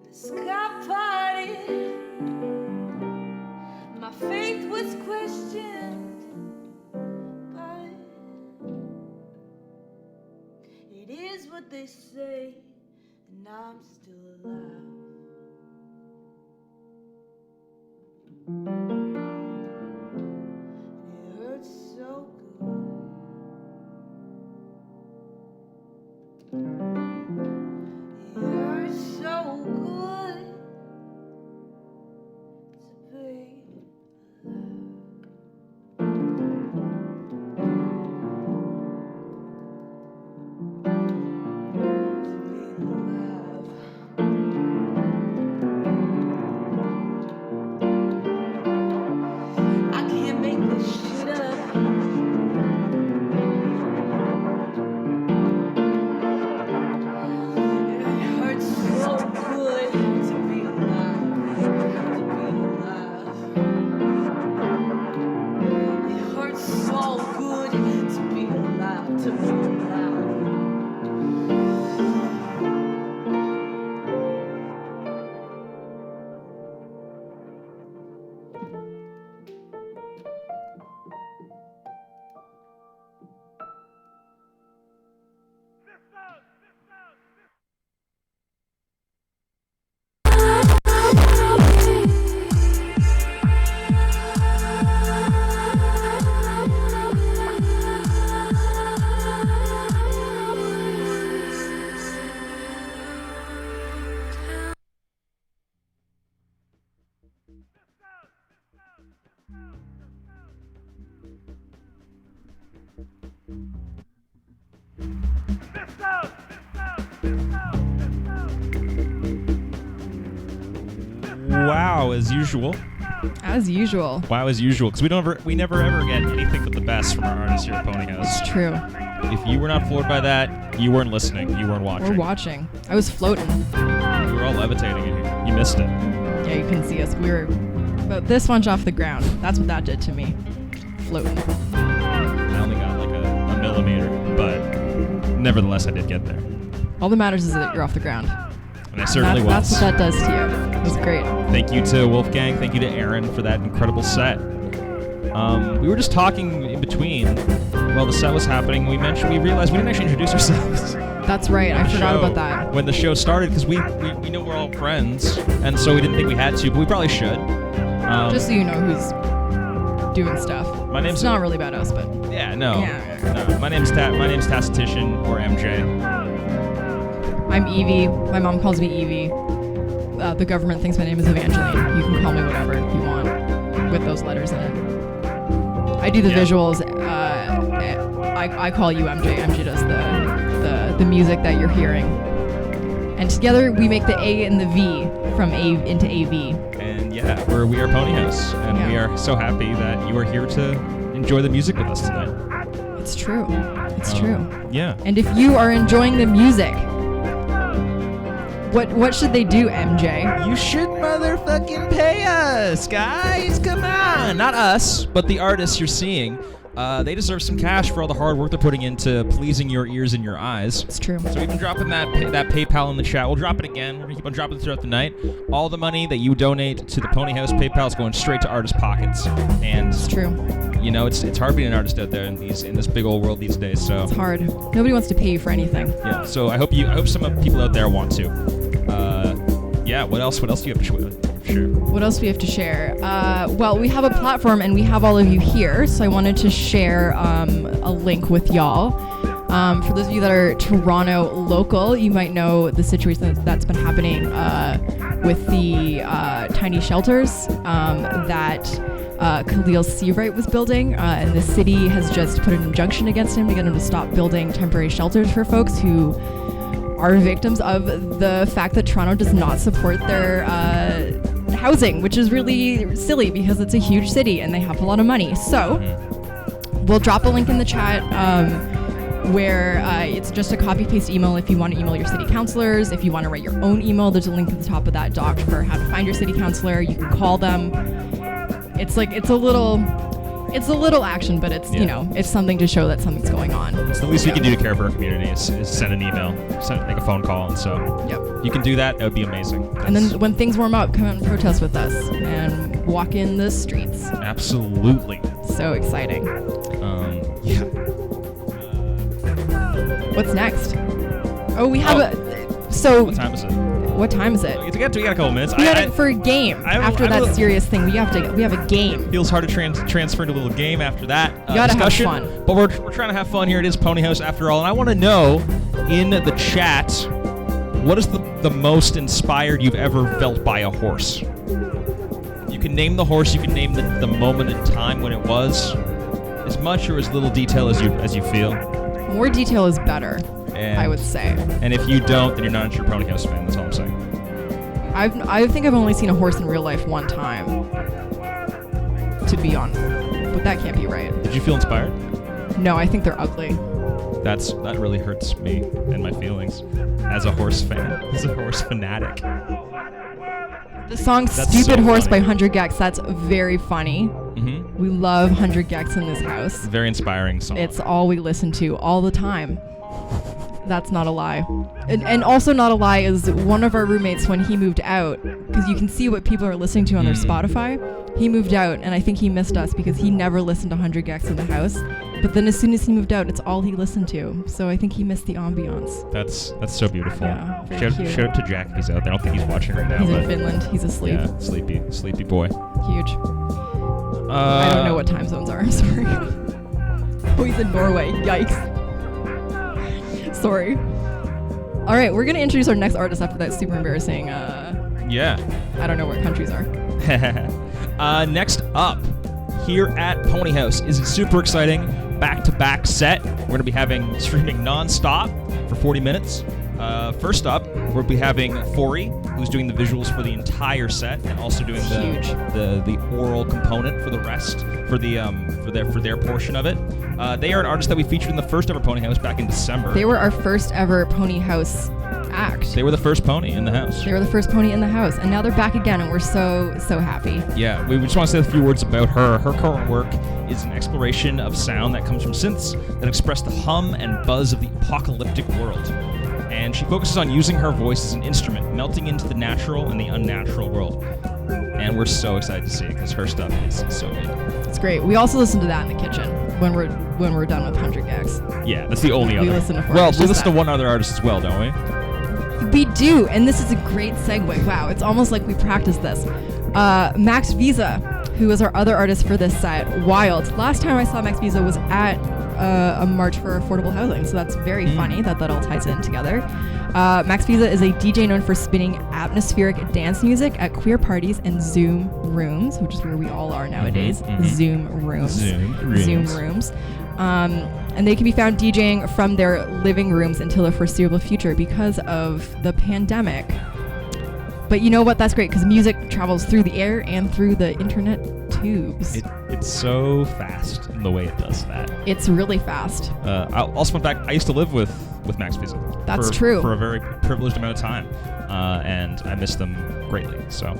The sky parted, my faith was questioned, but it is what they say, and I'm still alive. wow as usual. As usual. Wow as usual, because we never ever get anything but the best from our artists here at ponyHAUS. It's true. If you were not floored by that, you weren't listening. You weren't watching. We're watching. I was floating. We were all levitating in here. You missed it. Yeah, you couldn't see us. We were about this much off the ground. That's what that did to me. Floating. I only got like a millimeter, but nevertheless, I did get there. All that matters is that you're off the ground. And I certainly was. That's what that does to you. It was great. Thank you to Wolfgang. Thank you to Erin for that incredible set. We were just talking in between while the set was happening. We realized we didn't actually introduce ourselves. That's right. I forgot about that. When the show started, because we know we're all friends, and so we didn't think we had to, but we probably should. Just so you know who's doing stuff. It's not really about us, but yeah, no. Yeah. No. My name's Tacitician or MJ. I'm Evie. My mom calls me Evie. The government thinks my name is Evangeline. You can call me whatever you want with those letters in it. I do the visuals. I call you MJ. MJ does the music that you're hearing. And together we make the A and the V from A into AV. And yeah, we are ponyHAUS, and we are so happy that you are here to enjoy the music with us tonight. It's true. It's true. Yeah. And if you are enjoying the music, what should they do, MJ? You should motherfucking pay us, guys. Come on. Not us, but the artists you're seeing. They deserve some cash for all the hard work they're putting into pleasing your ears and your eyes. It's true. So we've been dropping that PayPal in the chat. We'll drop it again. We're going to keep on dropping it throughout the night. All the money that you donate to the ponyHAUS PayPal is going straight to artists' pockets. And it's true. You know, it's hard being an artist out there in this big old world these days. So it's hard. Nobody wants to pay you for anything. Yeah. So I hope some of the people out there want to. Yeah. What else do you have to share? Sure. What else do we have to share? Well, we have a platform and we have all of you here, so I wanted to share a link with y'all. For those of you that are Toronto local, you might know the situation that's been happening with the tiny shelters that Khalil Seawright was building, and the city has just put an injunction against him to get him to stop building temporary shelters for folks who are victims of the fact that Toronto does not support their housing, which is really silly because it's a huge city and they have a lot of money. So we'll drop a link in the chat where it's just a copy-paste email if you want to email your city councilors. If you want to write your own email, there's a link at the top of that doc for how to find your city councilor. You can call them. It's a little action, but it's you know, it's something to show that something's going on. It's the least we can do to care for our community is send an email, make a phone call, and so you can do that. That would be amazing. And then when things warm up, come out and protest with us and walk in the streets. Absolutely. So exciting. Yeah. What's next? Oh, we have What time is it? What time is it? We got a couple minutes. For a game. After that serious thing, we have a game. Feels hard to transfer into a little game after that you gotta discussion. Have fun. But we're trying to have fun here. It is ponyHAUS after all, and I want to know in the chat, what is the most inspired you've ever felt by a horse? You can name the horse. You can name the moment in time when it was. As much or as little detail as you feel. More detail is better. I would say. And if you don't, then you're not a true ponyHAUS fan. That's all I'm saying. I think I've only seen a horse in real life one time. To be honest, but that can't be right. Did you feel inspired? No, I think they're ugly. That really hurts me and my feelings as a horse fan, as a horse fanatic. The song "Stupid Horse" by 100 gecs. That's very funny. Mm-hmm. We love 100 gecs in this house. Very inspiring song. It's all we listen to all the time. That's not a lie. And also not a lie is one of our roommates, when he moved out, because you can see what people are listening to on their Spotify, he moved out, and I think he missed us because he never listened to 100 gecs in the house. But then as soon as he moved out, it's all he listened to. So I think he missed the ambiance. That's so beautiful. Yeah, shout out to Jack if he's out there. I don't think he's watching right now. He's in Finland. He's asleep. Yeah, sleepy boy. Huge. I don't know what time zones are. I'm sorry. Oh, he's in Norway. Yikes. Sorry. All right, we're going to introduce our next artist after that super embarrassing, yeah. I don't know where countries are. Next up, here at ponyHAUS is a super exciting back-to-back set. We're going to be streaming non-stop for 40 minutes. First up, we'll be having PHORIE, who's doing the visuals for the entire set and also doing the oral component for the rest, for their portion of it. They are an artist that we featured in the first ever ponyHAUS back in December. They were our first ever ponyHAUS act. They were the first pony in the house. They were the first pony in the house, and now they're back again, and we're so happy. Yeah, we just want to say a few words about her. Her current work is an exploration of sound that comes from synths that express the hum and buzz of the apocalyptic world. And she focuses on using her voice as an instrument, melting into the natural and the unnatural world. And we're so excited to see it because her stuff is so good. It's great. We also listen to that in the kitchen when we're done with 100 gags. Yeah, that's the only other. We listen to PHORIE. Well, we listen to one other artist as well, don't we? We do, and this is a great segue. Wow, it's almost like we practiced this. MaxedVisa, who is our other artist for this set, Wild. Last time I saw MaxedVisa was at a march for affordable housing, so that's very funny that all ties in together. MaxedVisa is a DJ known for spinning atmospheric dance music at queer parties and Zoom rooms, which is where we all are nowadays. Zoom rooms. And they can be found DJing from their living rooms until the foreseeable future because of the pandemic. But you know what? That's great because music travels through the air and through the internet tubes. It's so fast in the way it does that. It's really fast. Also, in fact, I used to live with MaxedVisa. That's true. For a very privileged amount of time, and I miss them greatly. So.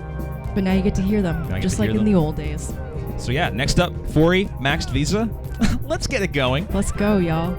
But now you get to hear them, just like in the old days. So yeah, next up, PHORIE MaxedVisa. Let's get it going. Let's go, y'all.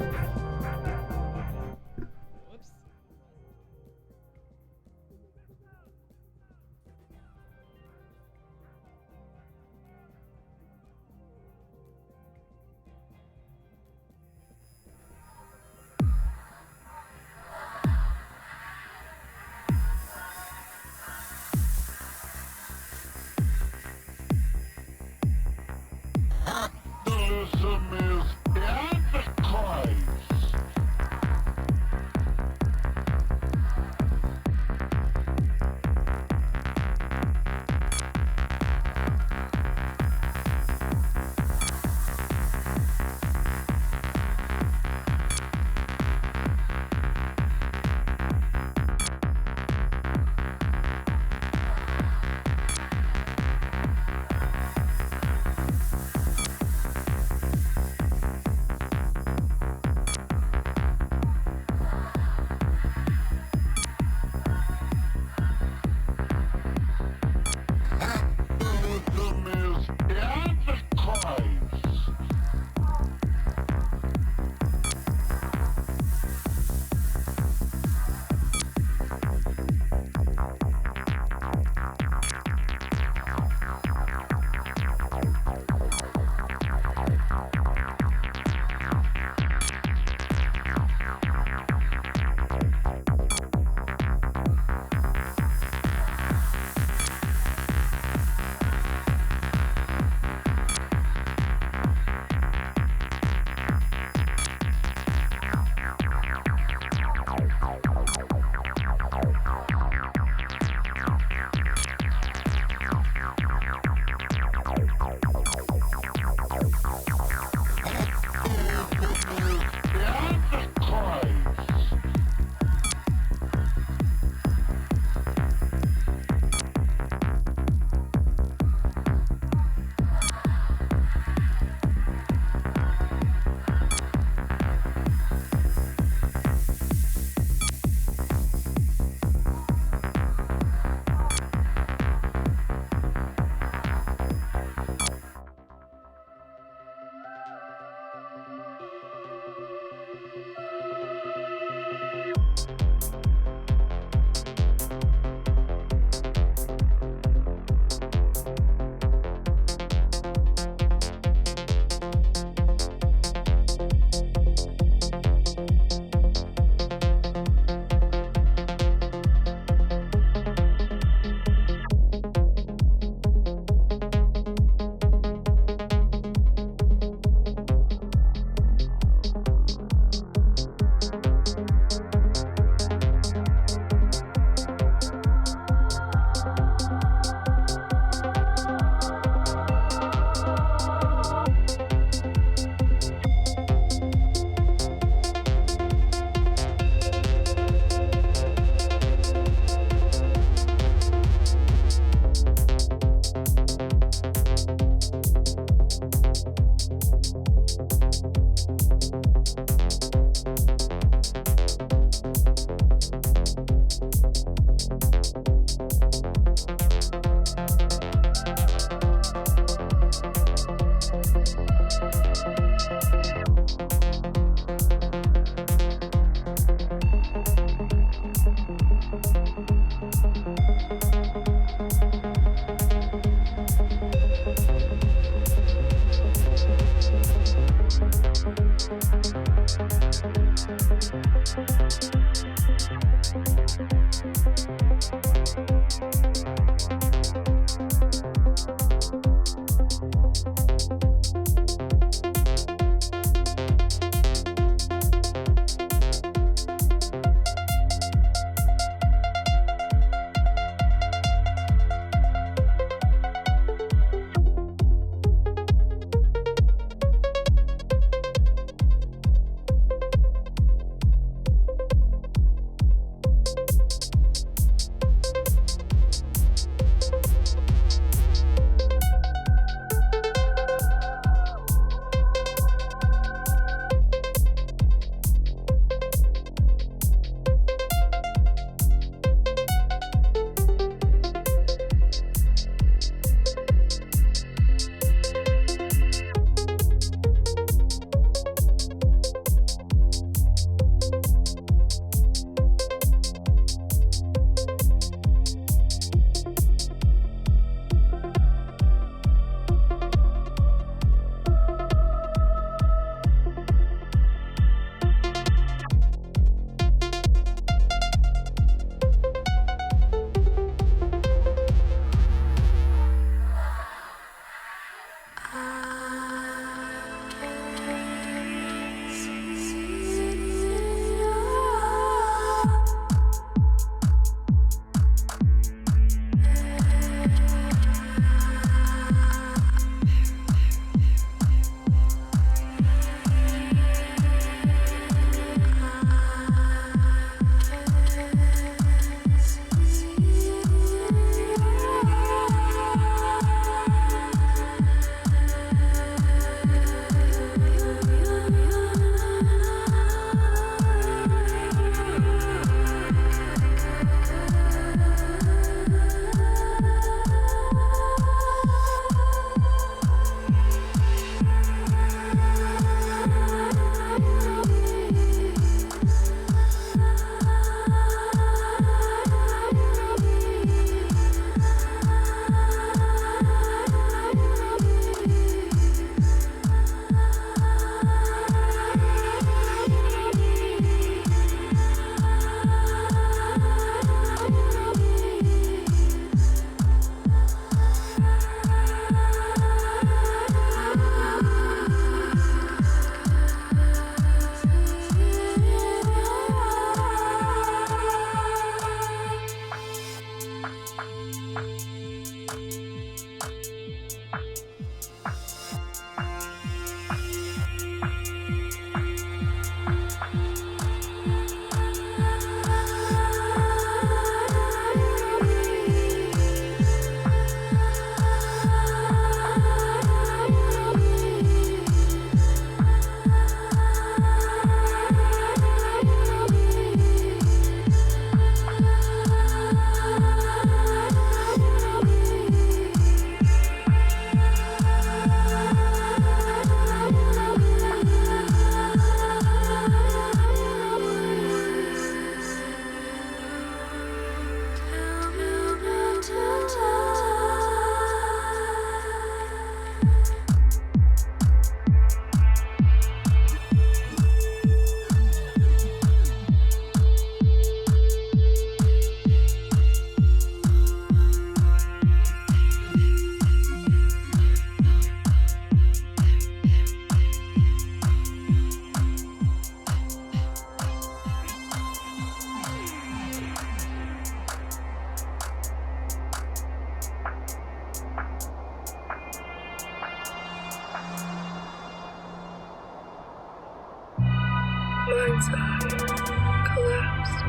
Mind's eye collapsed.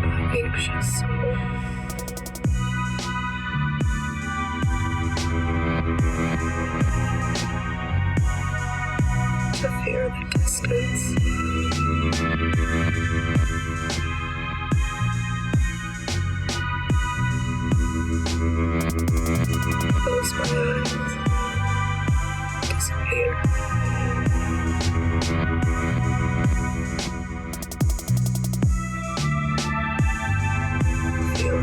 My anxious soul. To fear the distance. Close my eyes. Disappear. Feel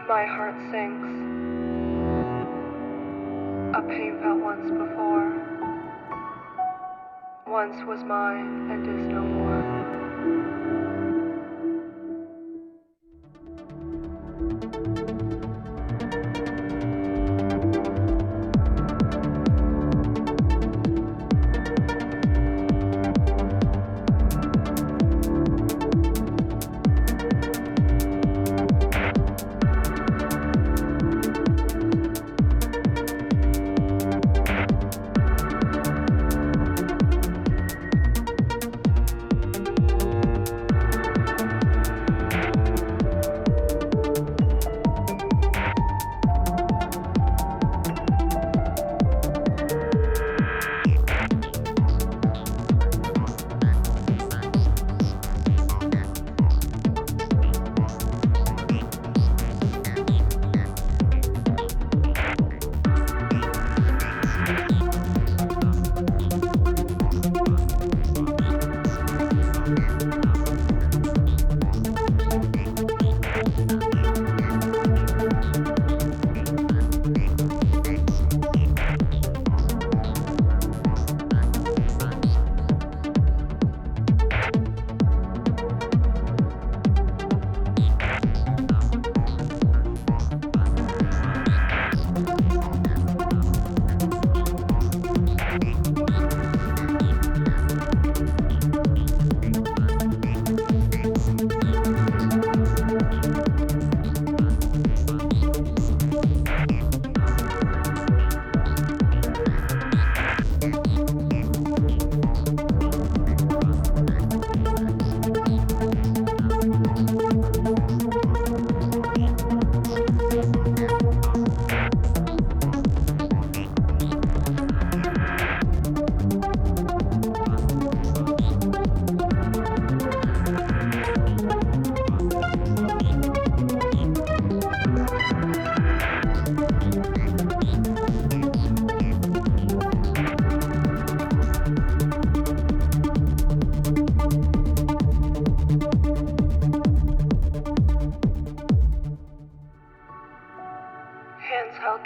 My heart sinks. A pain felt once before. Once was mine and is no more.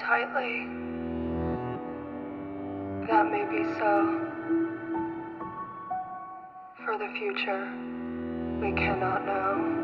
tightly. That may be so. For the future, we cannot know.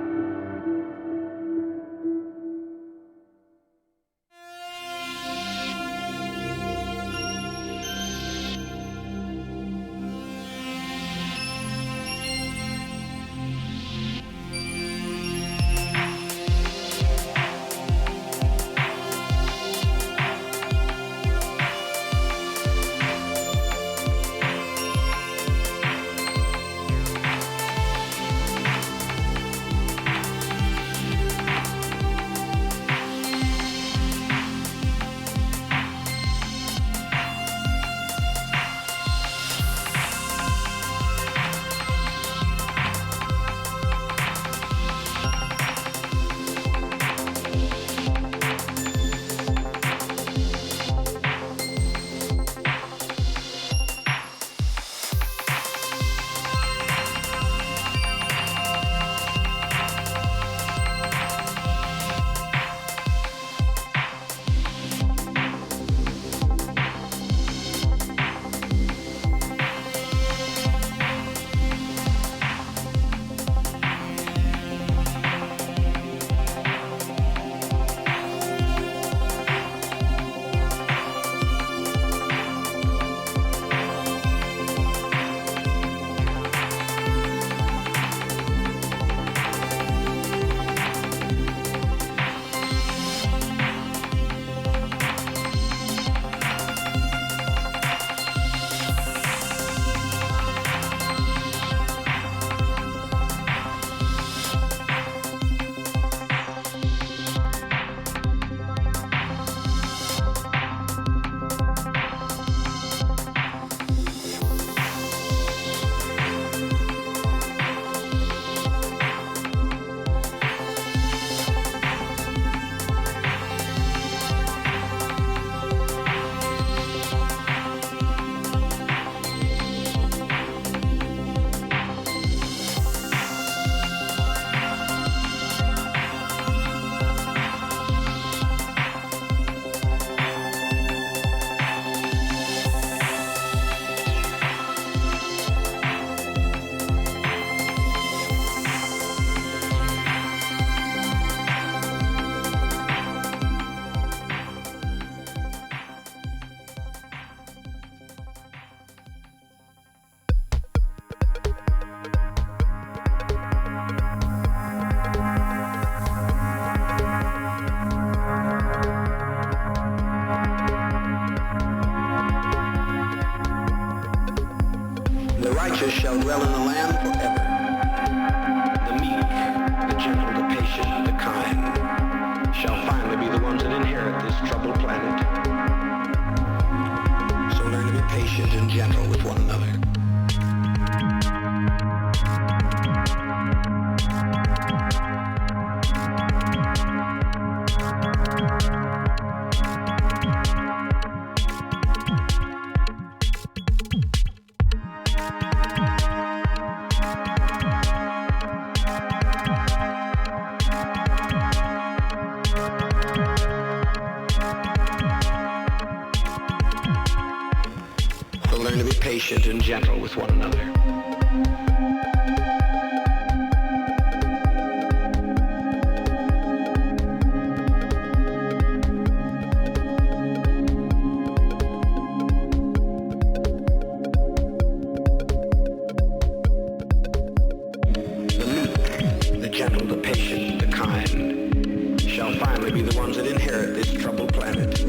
shall dwell in the land forever. The meek, the gentle, the patient, the kind shall finally be the ones that inherit this troubled planet. So learn to be patient and gentle with one another. Learn to be patient and gentle with one another. The meek, the gentle, the patient, the kind shall finally be the ones that inherit this troubled planet.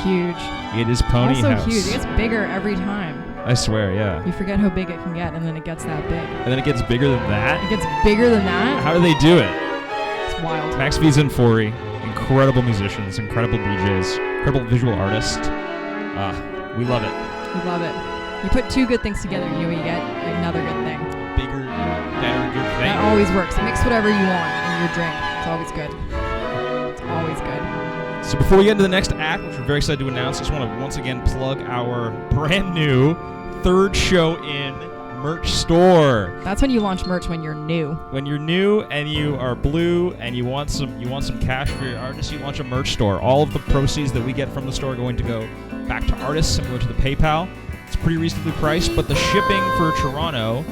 huge. It is ponyHAUS. Also huge. It gets bigger every time. I swear, yeah. You forget how big it can get, and then it gets that big. And then it gets bigger than that? It gets bigger than that? How do they do it? It's wild. MaxedVisa and PHORIE, incredible musicians, incredible DJs, incredible visual artists. We love it. We love it. You put two good things together, you know you get another good thing. Bigger, better, good thing. That always works. Mix whatever you want in your drink. It's always good. It's always good. So before we get into the next act, which we're very excited to announce, I just want to once again plug our brand new third show in merch store. That's when you launch merch, when you're new. When you're new and you are blue and you want some cash for your artists, you launch a merch store. All of the proceeds that we get from the store are going to go back to artists, similar to the PayPal. It's pretty reasonably priced, but the shipping for Toronto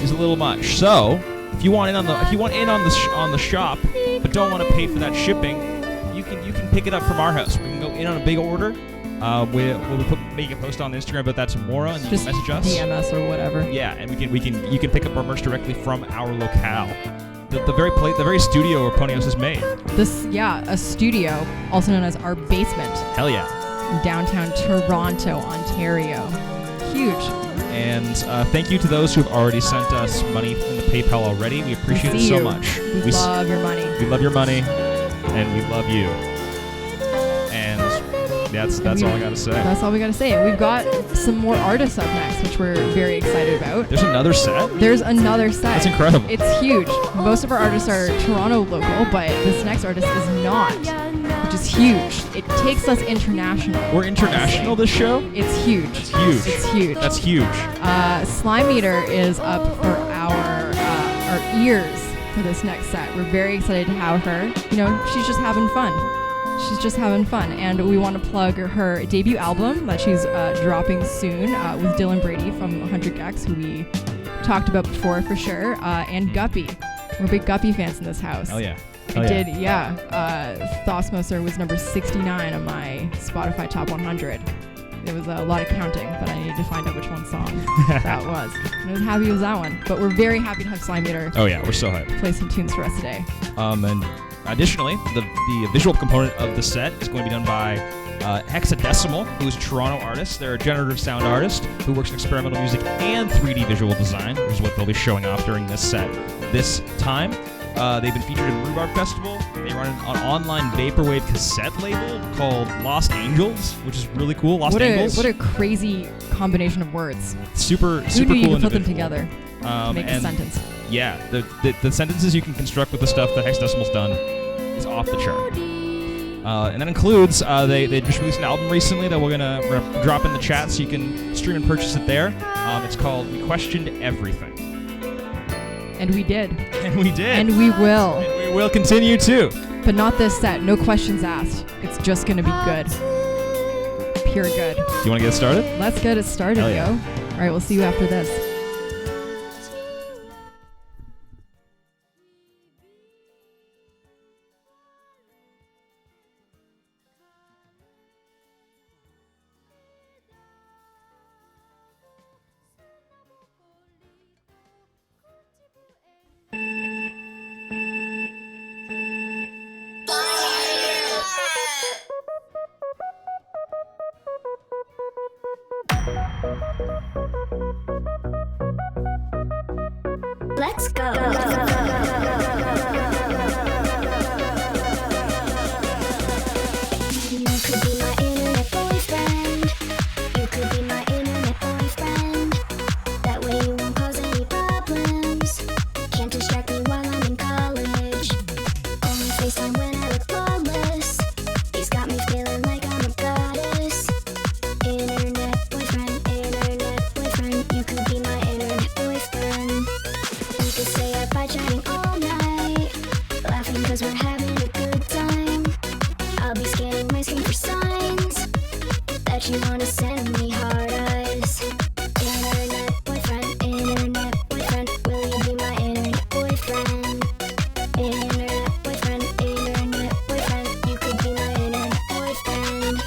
is a little much. So if you want in on the shop, but don't want to pay for that shipping, you can pick it up from our house. We can go in on a big order. We'll make a post on Instagram about that tomorrow, and you Just can message us. DM us or whatever. Yeah, and you can pick up our merch directly from our locale. The very studio where ponyHAUS is made. A studio, also known as our basement. Hell yeah. In downtown Toronto, Ontario. Huge. And thank you to those who have already sent us money from the PayPal already. We appreciate it so much. We love your money. We love your money, and we love you. And that's all I gotta say. That's all we gotta say. And we've got some more artists up next, which we're very excited about. There's another set? There's another set. That's incredible. It's huge. Most of our artists are Toronto local, but this next artist is not, which is huge. It takes us international. We're international this show? It's huge. It's huge. It's huge. That's huge. Slimeater is up for our ears for this next set. We're very excited to have her. You know, she's just having fun. She's just having fun, and we want to plug her debut album that she's dropping soon with Dylan Brady from 100 Gex, who we talked about before for sure, and Guppy. We're big Guppy fans in this house. Oh yeah. Thosmoser was number 69 on my Spotify Top 100. There was a lot of counting, but I needed to find out which one song that was. And I was happy it was that one. But we're very happy to have Slimeater. Oh yeah, we're so hyped. Play some tunes for us today. And additionally, the visual component of the set is going to be done by Hex-A-Decimal, who's a Toronto artist. They're a generative sound artist who works in experimental music and 3D visual design, which is what they'll be showing off during this set this time. They've been featured in Rhubarb Festival. They run an online vaporwave cassette label called Lost Angels, which is really cool. Lost Angels. What a crazy combination of words. Super Who cool. knew you could put them together to make a and sentence? Yeah, the sentences you can construct with the stuff that Hex-A-Decimal's done is off the chart. And that includes, they just released an album recently that we're gonna drop in the chat so you can stream and purchase it there. It's called We Questioned Everything. And we did. And we did. And we will. And we will continue to. But not this set. No questions asked. It's just gonna be good. Pure good. Do you want to get started? Let's get it started, Hell yeah. yo. All right, we'll see you after this. Let's go. You could be my internet boyfriend. You could be my internet boyfriend. That way you won't cause any problems. Can't distract me while I'm in college. Only FaceTime when I look flawless. He's got me feeling like I'm a goddess. Internet boyfriend, internet boyfriend. You could be my internet boyfriend. We could stay up by chatting all night, laughing cause we're having a good time. I'll be scanning my screen for signs that you wanna send me hard eyes. Internet boyfriend, will you be my internet boyfriend? Internet boyfriend, you could be my internet boyfriend.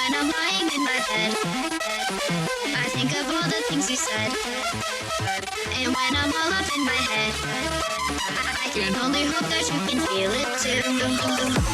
when I'm lying in my bed, I think of all the things you said. And when I'm all up in my head, I can only hope that you can feel it too.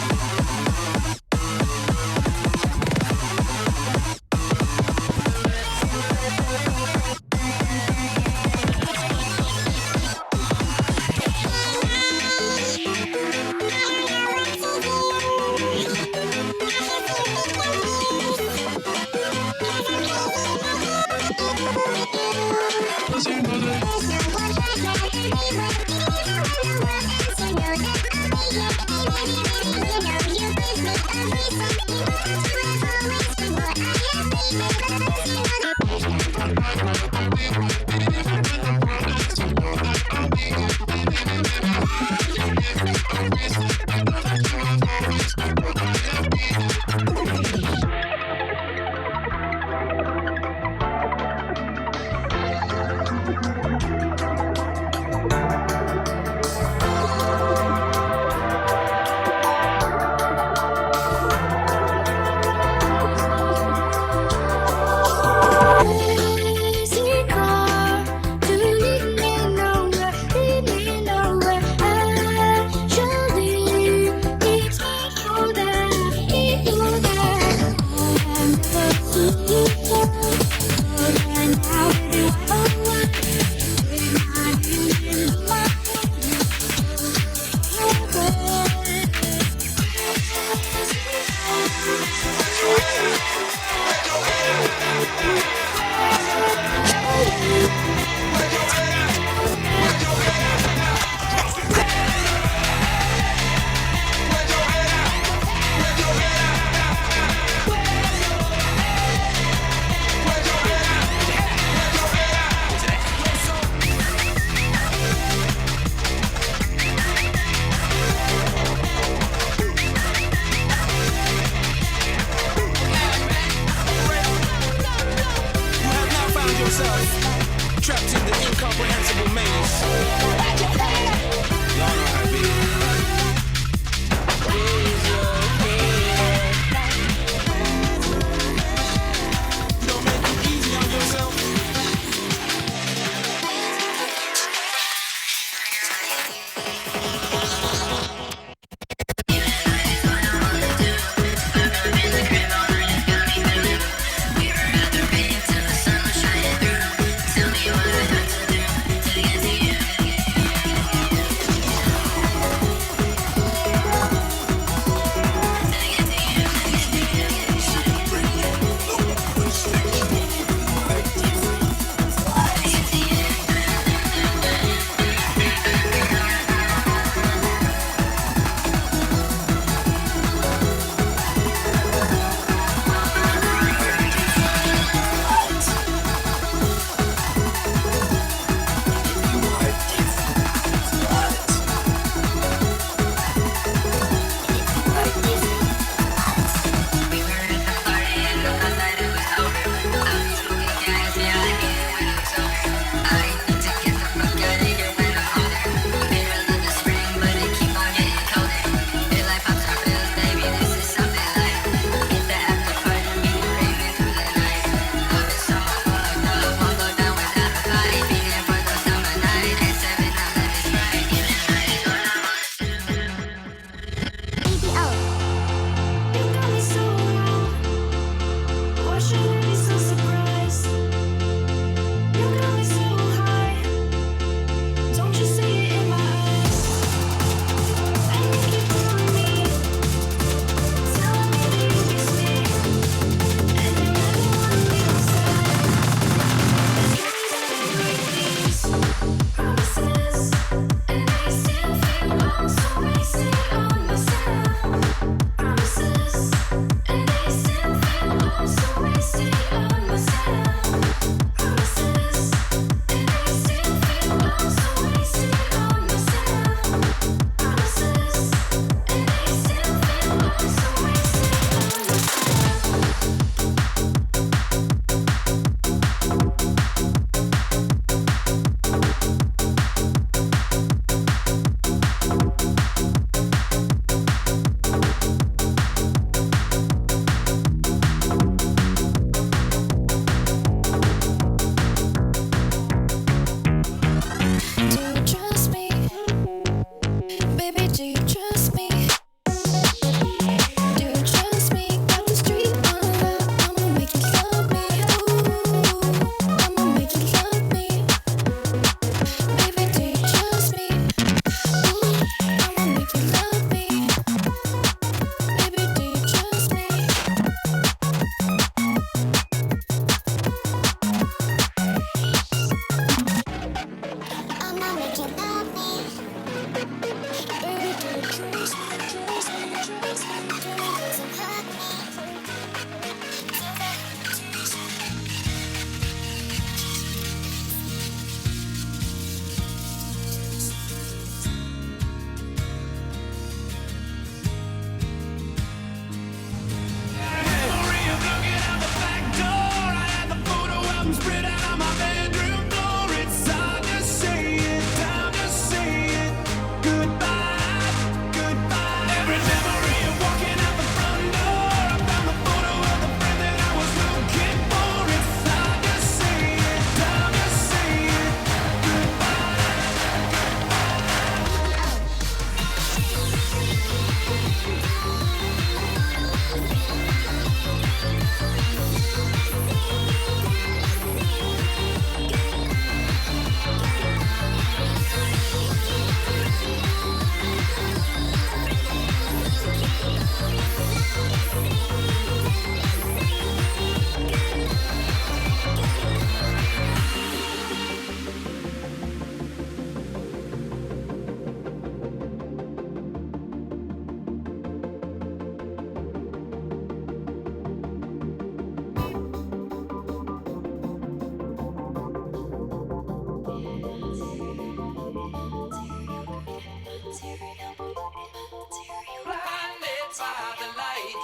by the light,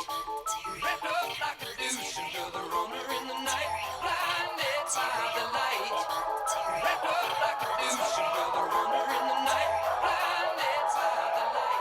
wrapped up like a douche until the runner in the night. Blinded by the light, wrapped up like a douche until the runner in the night. Blinded by the light.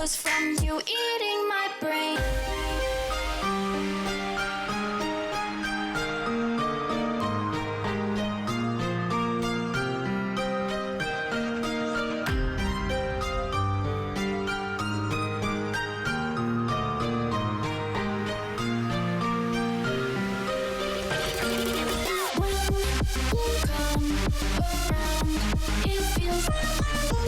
From you eating my brain.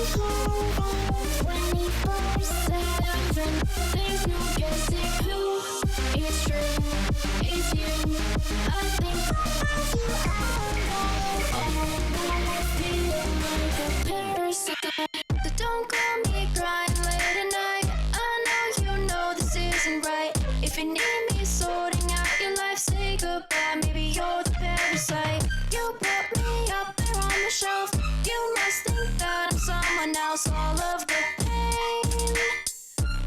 24/7. There's no guessing who is true. It's you. I think about you all feel like a parasite. So don't call me crying late at night. I know you know this isn't right. If you need me sorting out your life, say goodbye. Maybe you're the parasite. You put me up there on the shelf. You must think that I'm someone else. All of the pain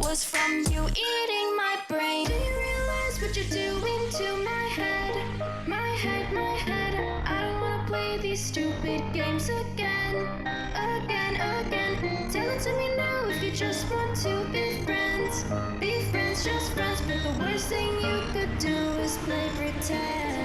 was from you eating my brain. Do you realize what you're doing to my head? My head, my head. I don't wanna play these stupid games again. Again. Tell it to me now if you just want to be friends. Be friends, just friends. But the worst thing you could do is play pretend.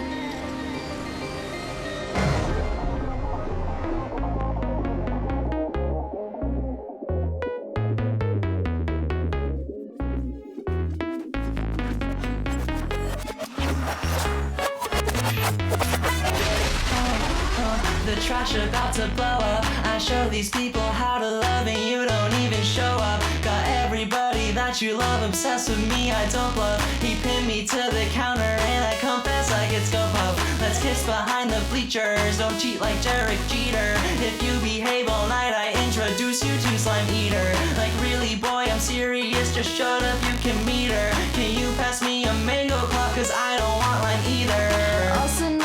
The trash about to blow up. I show these people how to love and you don't even show up. Got everybody that you love obsessed with me, I don't love. He pinned me to the counter and I confess like it's go pub. Let's kiss behind the bleachers, don't cheat like Derek Jeter. If you behave all night, I introduce you to Slime Eater. Like really boy, I'm serious, just shut up, you can meet her. Can you pass me a mango clock, cause I don't want one either. Olsen,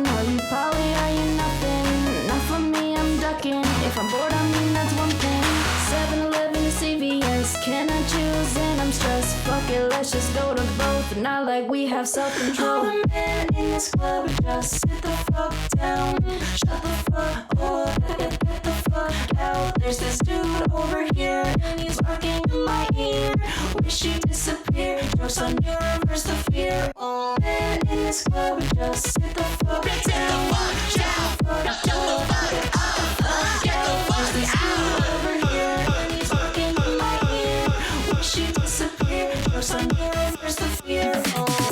are you poly, are you nothing? Not for me, I'm ducking. If I'm bored, I mean that's one thing. 7-Eleven to CVS, can I choose? And I'm stressed, fuck it, let's just go to both. Not like we have self-control. All the men in this club just sit the fuck down. Shut the fuck up, get the fuck out. There's this dude over here and he's barking in my ear. Wish you disappear, jokes on you, reverse the fear. All men in this club just sit the fuck down. Shut the fuck up, get the fuck out. Over here and he's barking in my ear. Wish you disappear, jokes on you, reverse the fear.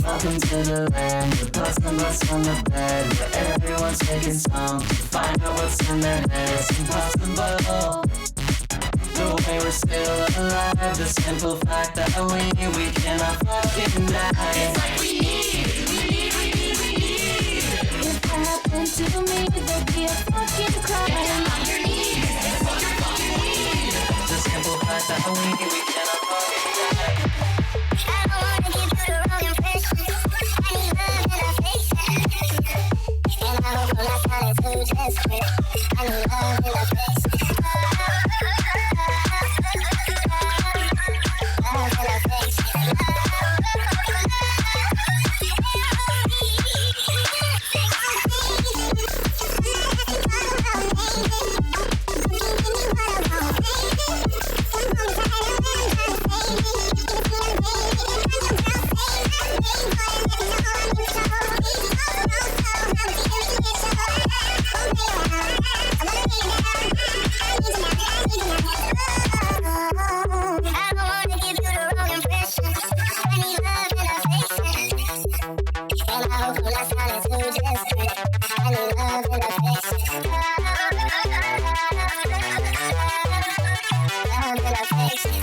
Welcome to the land, the butts and butts on the bed, where everyone's making songs to find out what's in their head. It's impossible, the way we're still alive. The simple fact that we cannot fucking die. It's like we need. If that happened to me, there'd be a fucking cry. Get down on your knees, it's what you fucking need. The simple fact that we cannot fucking die. I don't wanna give you the wrong impression. I need love and affection. And I hope I'm not sounding too desperate. I need love and affection. Love and affection.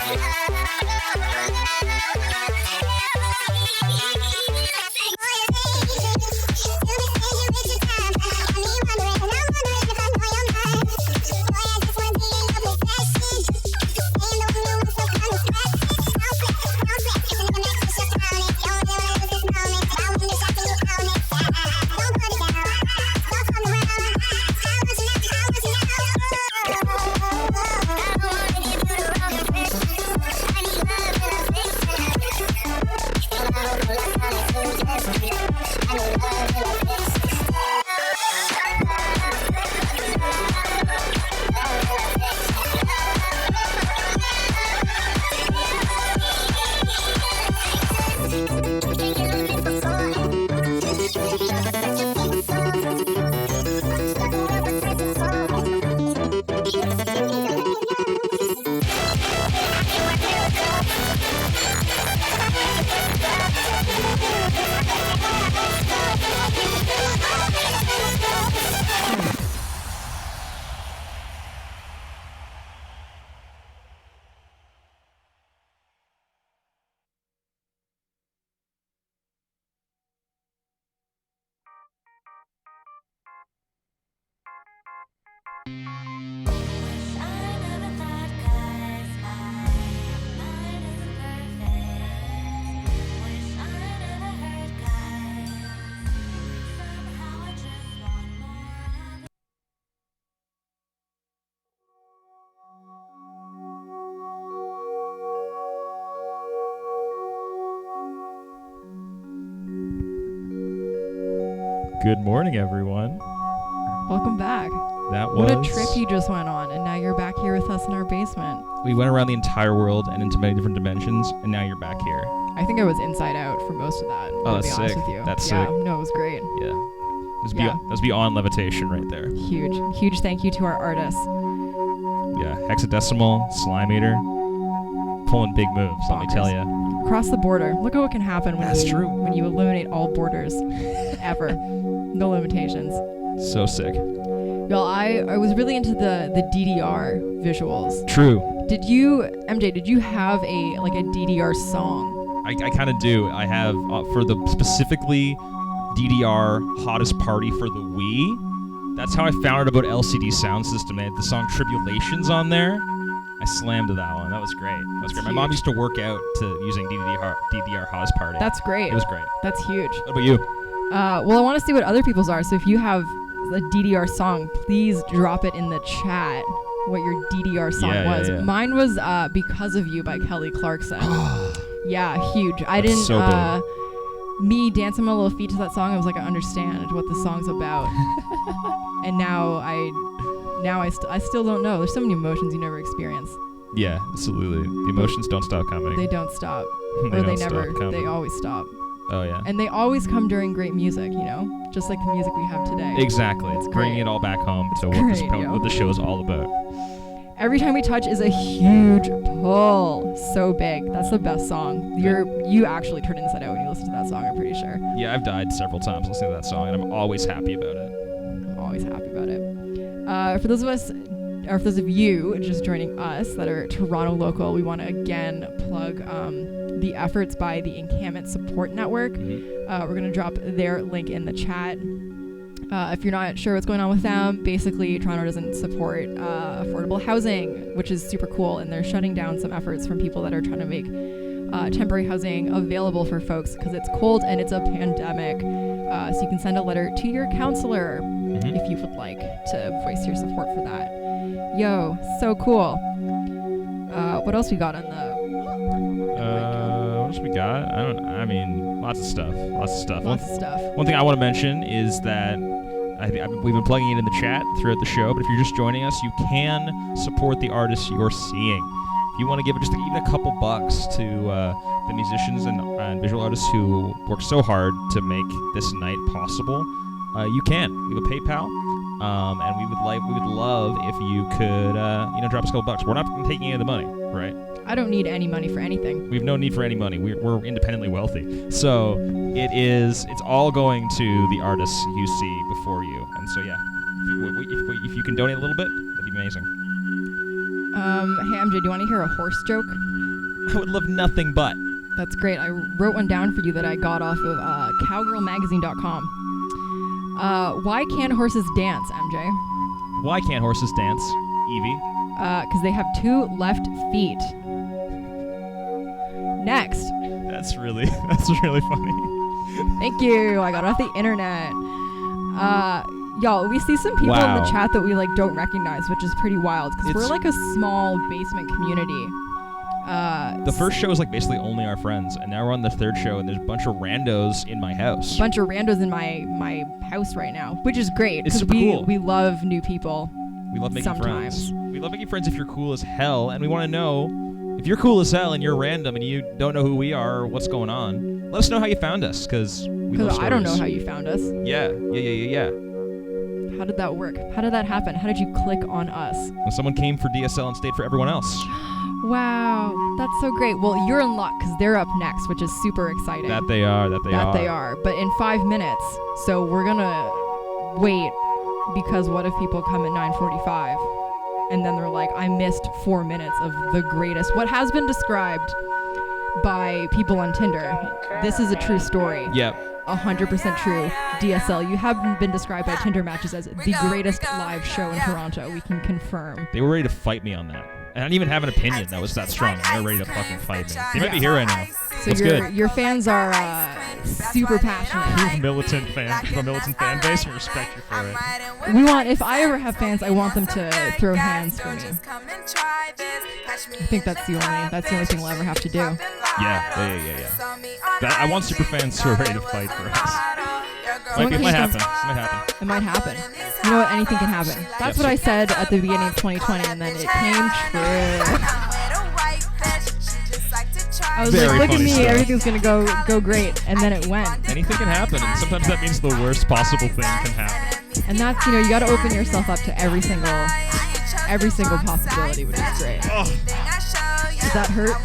Good morning, everyone. Welcome back. That What was... a trip you just went on, and now you're back here with us in our basement. We went around the entire world and into many different dimensions, and now you're back here. I think I was inside out for most of that. Oh, to that's be honest sick. with you. That's yeah, sick. No, it was great. Yeah. Yeah. That was beyond levitation right there. Huge thank you to our artists. Yeah. Hex-A-Decimal Slimeater. Pulling big moves, let me tell you. Across the border. Look at what can happen when when you eliminate all borders ever. No limitations. So sick. Y'all, I was really into the DDR visuals. True. Did you, MJ, did you have a DDR song? I kind of do. I have, for the specifically DDR hottest party for the Wii. That's how I found out about LCD Sound System. They had the song Tribulations on there. I slammed to that one. That was great. My mom used to work out to using DDR hottest party. That's great. It was great. That's huge. What about you? Well, I want to see what other people's are. So if you have a DDR song, please drop it in the chat. What your DDR song was. Yeah. Mine was "Because of You" by Kelly Clarkson. Yeah, huge. I didn't. So me dancing my little feet to that song, I was like, I understand what the song's about. And now I still don't know. There's so many emotions you never experience. Yeah, absolutely. The emotions don't stop coming. They don't stop. They always stop. Oh, yeah. And they always come during great music, you know? Just like the music we have today. Exactly. It's bringing it all back home to what the show is all about. Every Time We Touch is a huge pull. So big. That's the best song. You actually turn inside out when you listen to that song, I'm pretty sure. Yeah, I've died several times listening to that song, and I'm always happy about it. I'm always happy about it. For those of you just joining us that are Toronto local, we want to again plug the efforts by the Encampment Support Network. We're going to drop their link in the chat. If you're not sure what's going on with them, basically Toronto doesn't support affordable housing, which is super cool, and they're shutting down some efforts from people that are trying to make temporary housing available for folks because it's cold and it's a pandemic. So you can send a letter to your counselor if you would like to voice your support for that. Yo, so cool. What else we got on the... What else we got? Lots of stuff. Lots of stuff. One thing I want to mention is that we've been plugging it in the chat throughout the show, but if you're just joining us, you can support the artists you're seeing. If you want to give just even a couple bucks to the musicians and visual artists who work so hard to make this night possible, you can. We have a PayPal, and we would love if you could drop us a couple bucks. We're not taking any of the money, right? I don't need any money for anything. We have no need for any money. We're independently wealthy. So it's all going to the artists you see before you. And so, yeah, if you can donate a little bit, that'd be amazing. Hey, MJ, do you want to hear a horse joke? I would love nothing but. That's great. I wrote one down for you that I got off of cowgirlmagazine.com. Why can't horses dance, MJ? Why can't horses dance, Evie? Because they have 2 left feet. Next. That's really funny. Thank you. I got it off the internet. Y'all, we see some people in the chat that we don't recognize, which is pretty wild because we're like a small basement community. The first show is basically only our friends, and now we're on the third show, and there's a bunch of randos in my house. Bunch of randos in my house right now, which is great because cool. We love new people. We love making sometimes. friends. We love making friends if you're cool as hell, and we want to know if you're cool as hell and you're random and you don't know who we are or what's going on. Let us know how you found us, because we love stories. I don't know how you found us. Yeah. How did that work? How did that happen? How did you click on us? When someone came for DSL and stayed for everyone else. Wow, that's so great. Well, you're in luck because they're up next, which is super exciting. That they are. But in 5 minutes, so we're gonna wait because what if people come at 9:45 and then they're like, I missed 4 minutes of the greatest, what has been described by people on Tinder. This is a true story. Yep. 100% true. DSL, you have been described by Tinder matches as the greatest live show in Toronto. We can confirm. They were ready to fight me on that. And I didn't even have an opinion that was that strong. They were ready to fucking fight me. They might be here right now. So your fans are super passionate. You're a militant fan base. We respect you for it. If I ever have fans, I want them to throw hands for me. I think that's the only thing we'll ever have to do. Yeah. I want super fans who are ready to fight for us. It might happen. It might happen. You know what? Anything can happen. That's what I said at the beginning of 2020, and then it came true. I was Very like, look at funny me, stuff. everything's gonna go great, and then it went. Anything can happen, and sometimes that means the worst possible thing can happen. And that's, you know, you got to open yourself up to every single possibility, which is great. Oh. Does that hurt?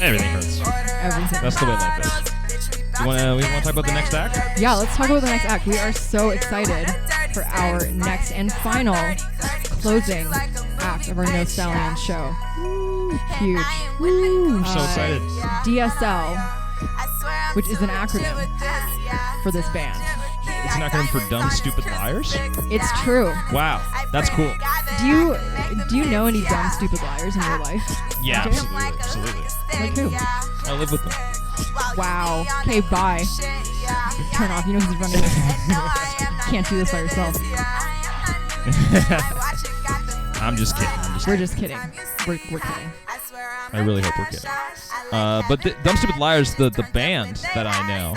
Everything hurts. Everything. That's the way life is. We want to talk about the next act? Yeah, let's talk about the next act. We are so excited for our next and final closing act of our No Stallions show. Huge. I'm so excited. DSL, which is an acronym for this band. It's an acronym for Dumb Stupid Liars? It's true. Wow, that's cool. Do you know any dumb stupid liars in your life? Yeah, Okay. absolutely. Like who? I live with them. Wow. Okay, bye. Turn off. You know who's running this. Can't do this by yourself. I'm just kidding. We're just kidding. We're kidding. I really hope we're kidding. But Dumb Stupid Liars, the band that I know,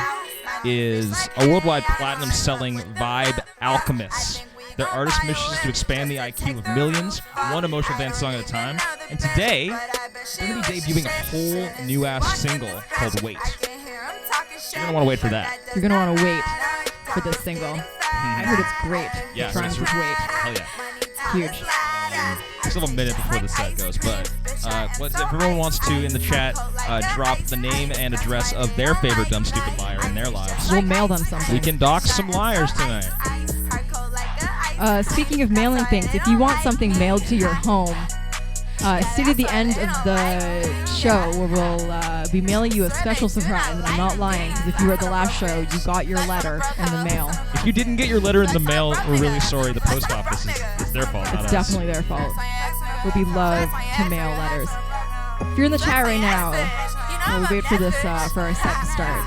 is a worldwide platinum-selling vibe alchemists. Their artist mission is to expand the IQ of millions, one emotional dance song at a time. And today, they're going to be debuting a whole new-ass single called Wait. You're going to want to wait for that. You're going to want to wait for this single. I heard it's great. Yeah, It rhymes with wait. Hell yeah. Huge. Still a minute before the set goes, but if everyone wants to, in the chat, drop the name and address of their favorite dumb, stupid liar in their lives. We'll mail them something. We can dox some liars tonight. Speaking of mailing things, if you want something mailed to your home, stay to the end of the show where we'll be mailing you a special surprise. And I'm not lying, because if you were at the last show, you got your letter in the mail. If you didn't get your letter in the mail, we're really sorry. The post office is their fault, not It's us. definitely their fault. But we love to mail letters. If you're in the chat right now, we'll wait for this for our set to start.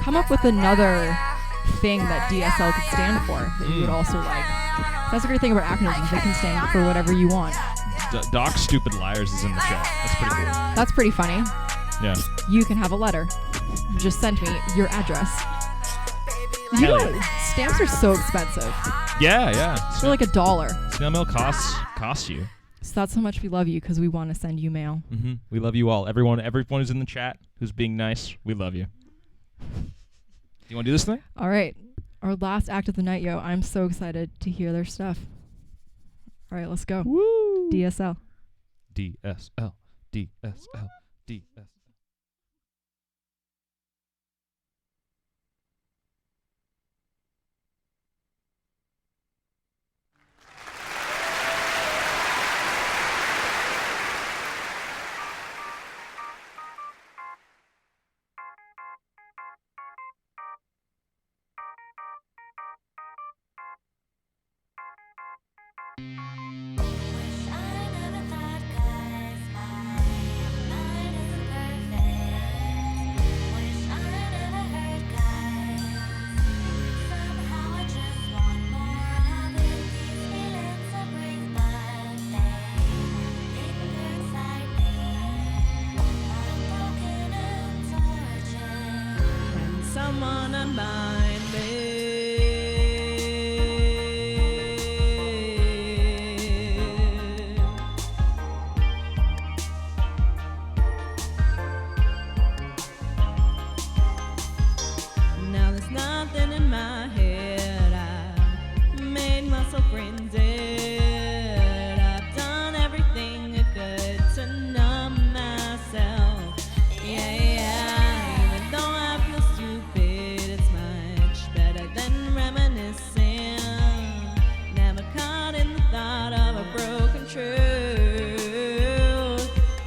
Come up with another thing that DSL could stand for that you would also like. That's the great thing about acronyms, is they can stand for whatever you want. Doc Stupid Liars is in the chat. That's pretty cool. That's pretty funny. Yeah. You can have a letter. Just send me your address. You Hell know, yeah. stamps are so expensive. Yeah. They're like $1. Snail mail costs you. So that's how much we love you, because we want to send you mail. Mm-hmm. We love you all. Everyone who's in the chat, who's being nice, we love you. Do you want to do this thing? All right. Our last act of the night, yo. I'm so excited to hear their stuff. All right, let's go. Woo! DSL. DSL. DSL. DSL. Someone remind me. Now there's nothing in my head. I made myself frenzied. I've done everything I could to numb myself. Yeah. Even though I feel stupid, it's much better than reminiscing. Never caught in the thought of a broken truth.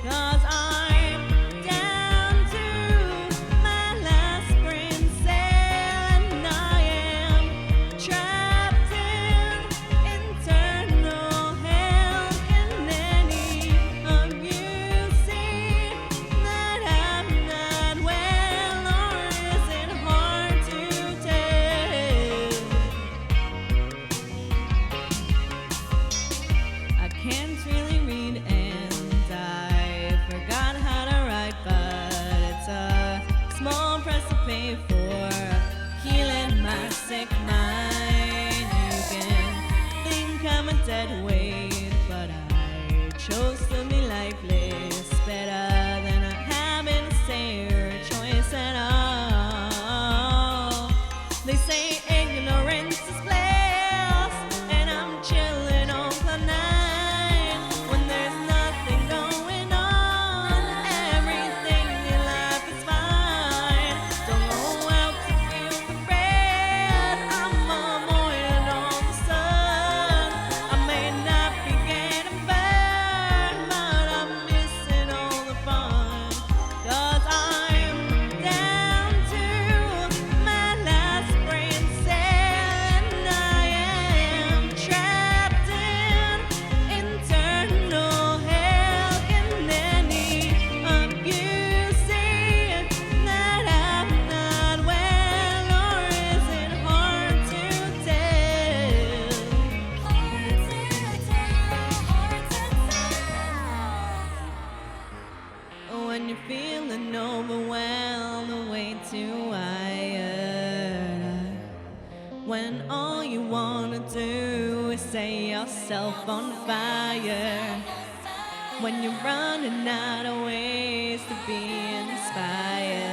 'Cause I'm down to my last brain cell, and I am trapped in dead weight, but I chose to be lifeless. Better than having to say your choice at all. They say ignorance is bliss, and I'm chilling on cloud nine when there's nothing going on. Everything in life is fine. Don't go out to feel the red. I'm avoiding all the sun. I may not be getting burned, but I'm missing all the fun. 'Cause I'm down to my last brain cell, and I am trapped in internal hell. Can any of you see that I'm not well, or is it hard to tell? When you're feeling overwhelmed, way too wired. When all you wanna do is set yourself on fire. When you're running out of ways to be inspired.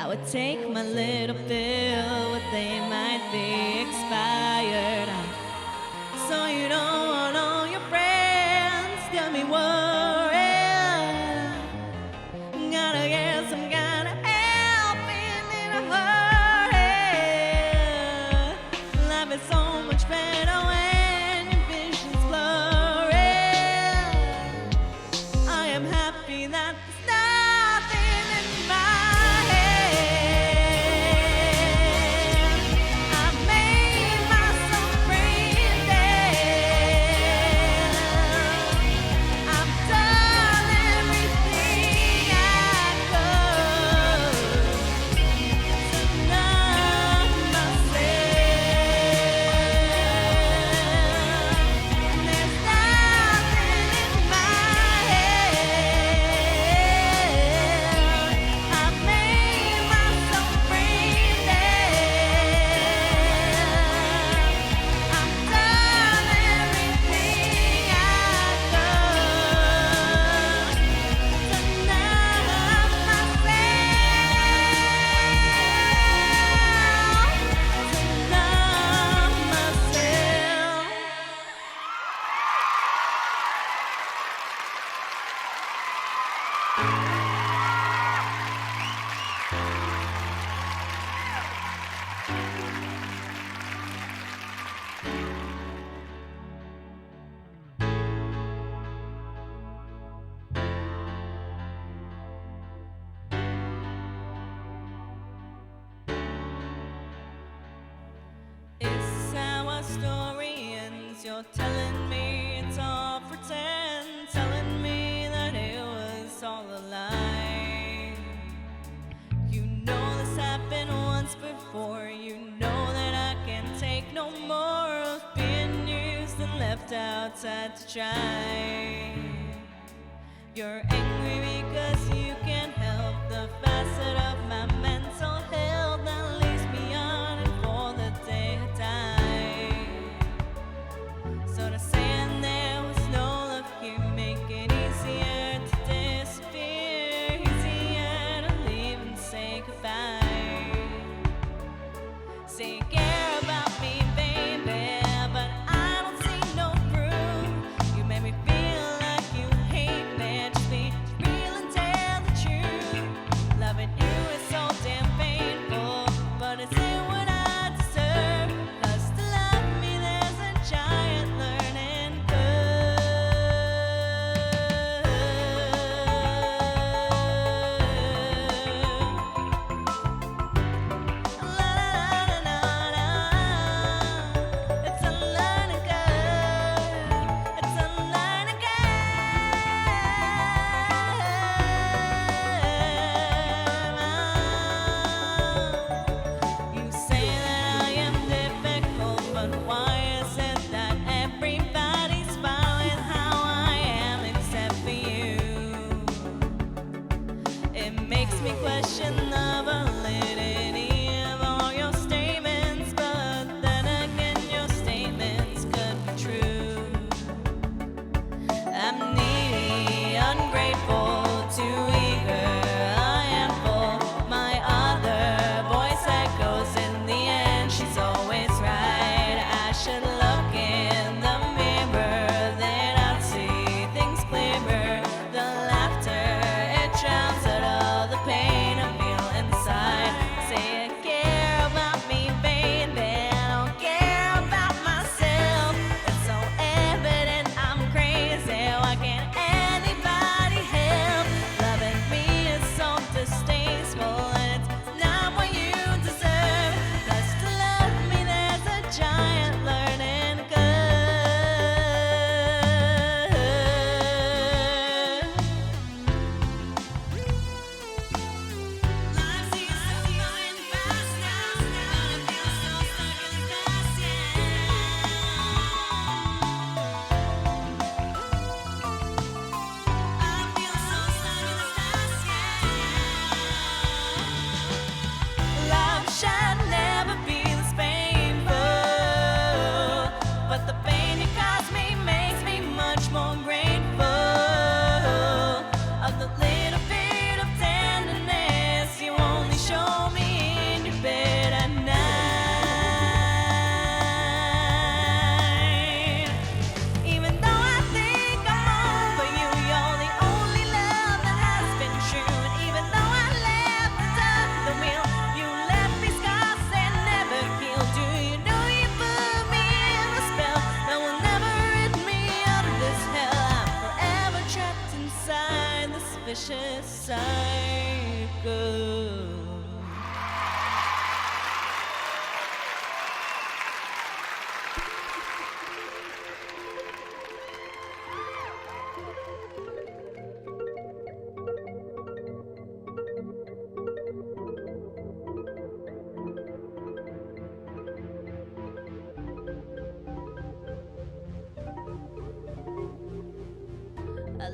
I would take my little pill, but they might be expired. So you don't want all your friends to be worried. Gotta get some kind of help in a hurry. Life is so much better when your vision's blurry. I am happy that there's nothing in my head. I made myself brain dead. I've done everything I could to numb myself. There's nothing in my head. I've made myself brain dead. I've done everything I could to numb myself. It's how our story ends. You're telling me it's all pretend, telling me that it was all a lie. You know this happened once before. You know that I can't take no more of being used and left outside to try. You're angry because you can't help the facet of my mental health that leaves me yearning for the day I die. So to saying there was no love here, make it easier to disappear, easier to leave and say goodbye. Say you care about me, baby, but I don't see no proof. You made me feel like you hate me. Just be real and tell the truth. Loving you is so damn fake.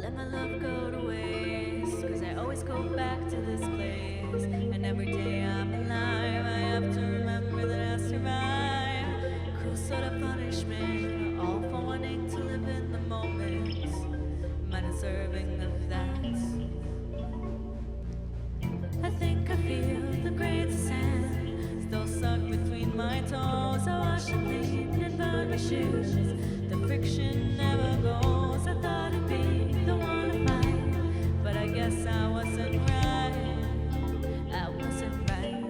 let my love go to waste. Cause I always go back to this place. And every day I'm alive, I have to remember that I survived. Cruel sort of punishment, all for wanting to live in the moment. Am I deserving of that? I think I feel the grains of sand still stuck between my toes. I wash and clean and burn my shoes. The friction never goes. I thought it'd be the one to fight, but I guess I wasn't right. I wasn't right.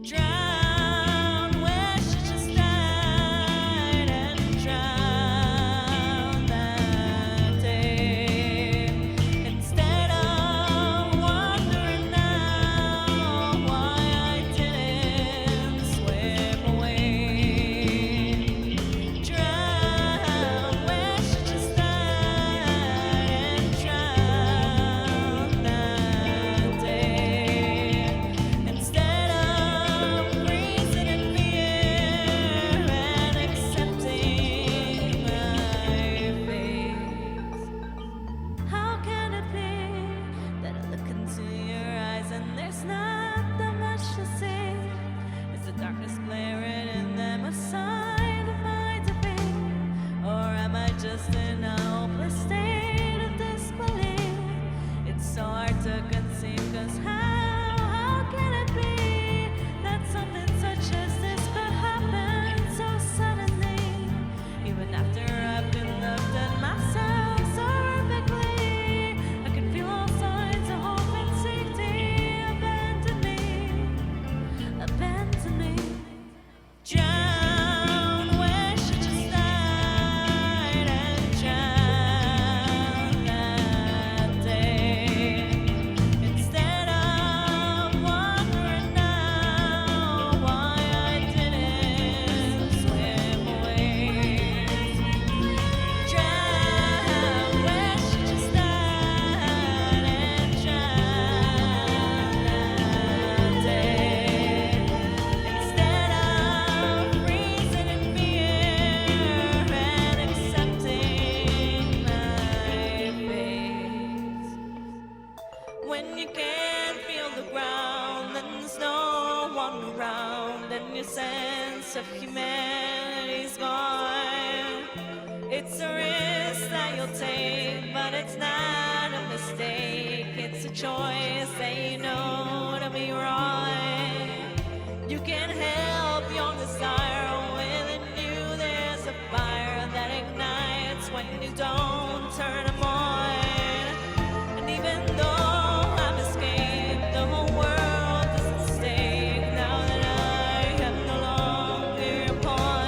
Drown where she just died and drown that day. Instead of wondering now why I didn't swim away. Drown where she just died and drown that day. Instead of freezing in fear and accepting my face. How can it be that I look into your eyes and there's not that much to see? Is the darkness glaring in them a sign of my defeat? Or am I just in a hopeless state of disbelief? It's so hard to conceive, cause how can it be that something such as this could happen so suddenly? Even after I've been looked at myself so perfectly, I can feel all signs of hope and safety abandon me. Drown where she just died and drown that day. Instead of wondering now why I didn't swim away. Drown where she just died and drown that day. Instead of freezing in fear and accepting my fate. When you can't feel the ground, then there's no one around, and your sense of humanity's gone. It's a risk that you'll take, but it's not a mistake. It's a choice that you know to be right. You can't help your desire. Within you there's a fire that ignites when you don't turn them on. And even though I've escaped, the whole world is at stake now that I am no longer your pawn.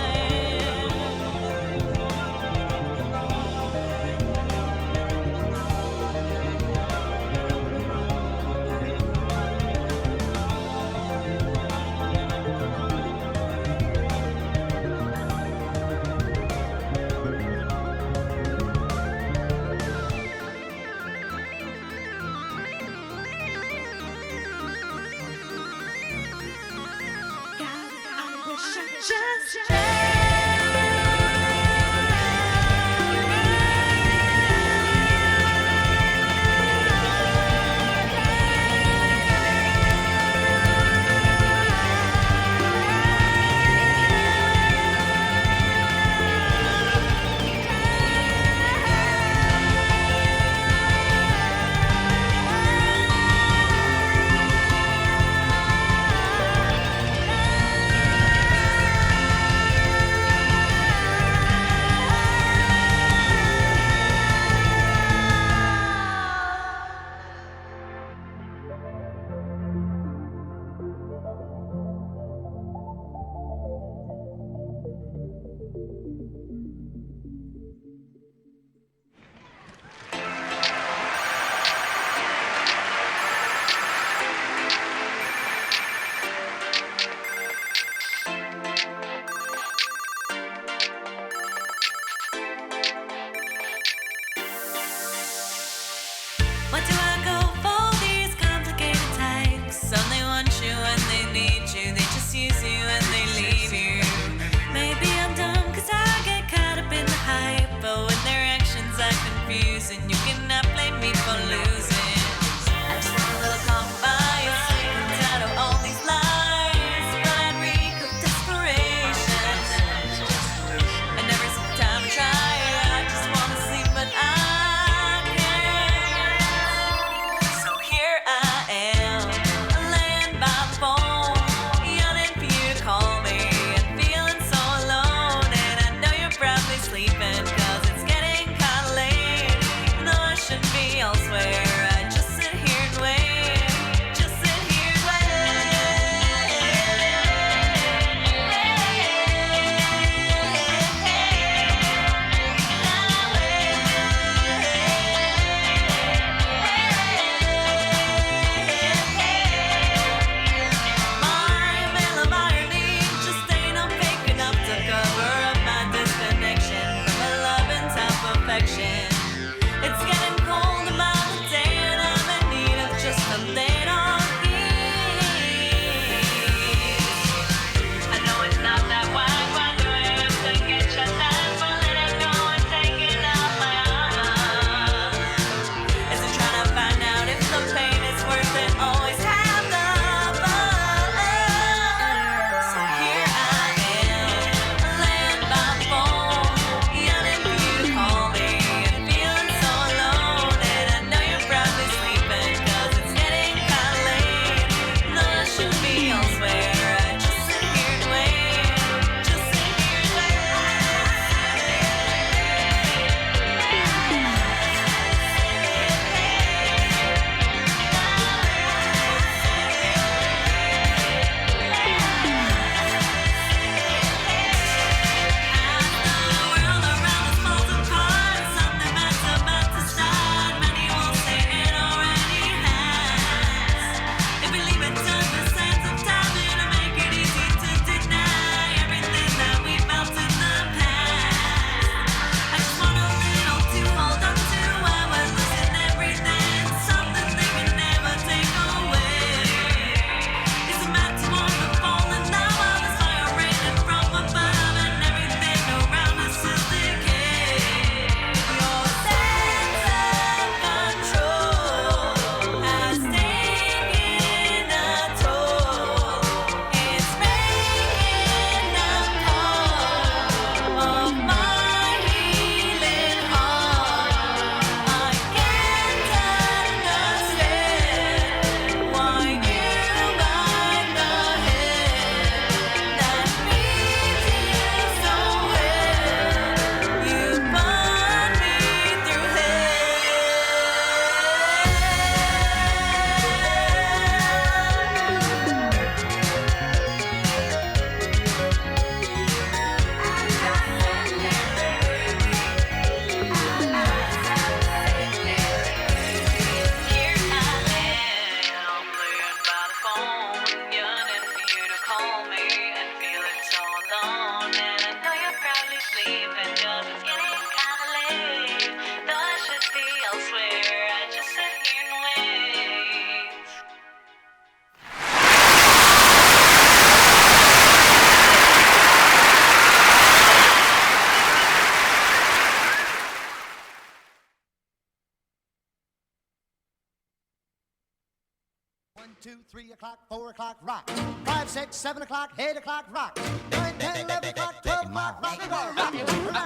3 o'clock, 4 o'clock, rock. 5, 6, 7 o'clock, 8 o'clock, rock. 9, 10, 11 o'clock, 12 o'clock, rock. We're gonna rock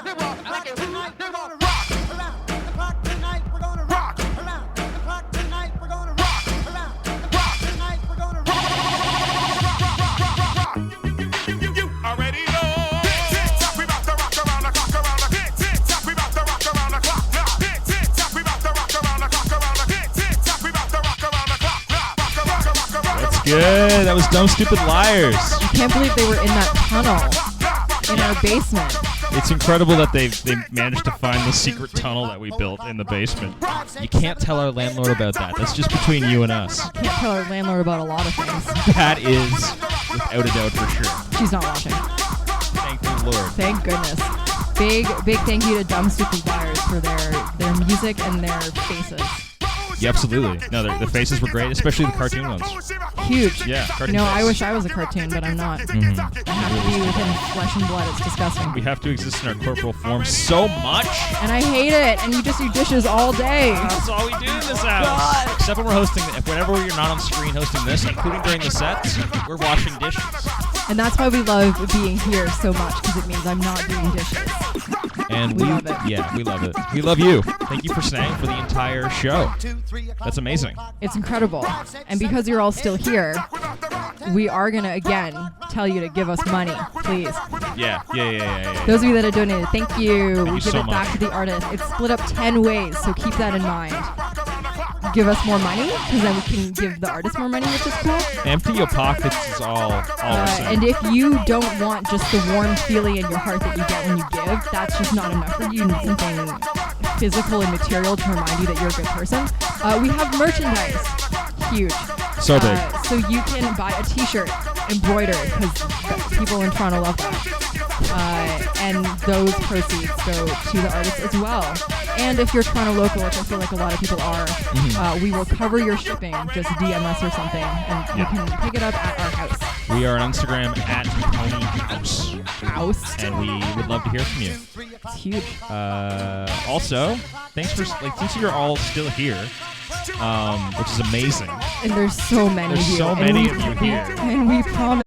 around the clock tonight. We're gonna rock around the clock tonight. We're gonna rock around the clock tonight. We're gonna rock around the clock tonight. We're gonna rock. You already know. Tick-tock, we about to rock around the clock, around the tick-tock, we about to rock around the clock now. Tick-tock, we about to rock around the clock, around the tick-tock, we about to rock around the clock now. That's good. That was Dumb Stupid Liars. I can't believe they were in that tunnel in our basement. It's incredible that they managed to find the secret tunnel that we built in the basement. You can't tell our landlord about that. That's just between you and us. Can't tell our landlord about a lot of things. That is without a doubt for sure. She's not watching. Thank the Lord. Thank goodness. Big thank you to Dumb Stupid Liars for their music and their faces. Yeah, absolutely. No, the faces were great, especially the cartoon ones. Huge. Yeah, cartoon No, face. I wish I was a cartoon, but I'm not. Mm-hmm. I have to be within flesh and blood. It's disgusting. We have to exist in our corporal form so much. And I hate it. And you just do dishes all day. That's all we do in this house. Except when we're hosting, whenever you're not on screen hosting this, including during the sets, we're washing dishes. And that's why we love being here so much, because it means I'm not doing dishes. And we love it. Yeah, we love it. We love you. Thank you for staying for the entire show. That's amazing. It's incredible. And because you're all still here, we are going to, again, tell you to give us money, please. Yeah. Those of you that have donated, thank you. Thank We you give so it back much. to the artist. It's split up 10 ways, so keep that in mind. Give us more money, because then we can give the artist more money, which is cool. Empty your pockets is all we're saying. And if you don't want just the warm feeling in your heart that you get when you give, that's just not enough for you. You need something physical and material to remind you that you're a good person. We have merchandise. Huge. So big. So you can buy a t-shirt embroidered, because people in Toronto love that. And those proceeds go to the artist as well. And if you're Toronto local, which I feel like a lot of people are, we will cover your shipping. Just DM us or something, and you can pick it up at our house. We are on Instagram at ponyHAUS. And we would love to hear from you. It's huge. Also, thanks for since you're all still here, which is amazing. And there's so many of you. There's so many of you here. And we promise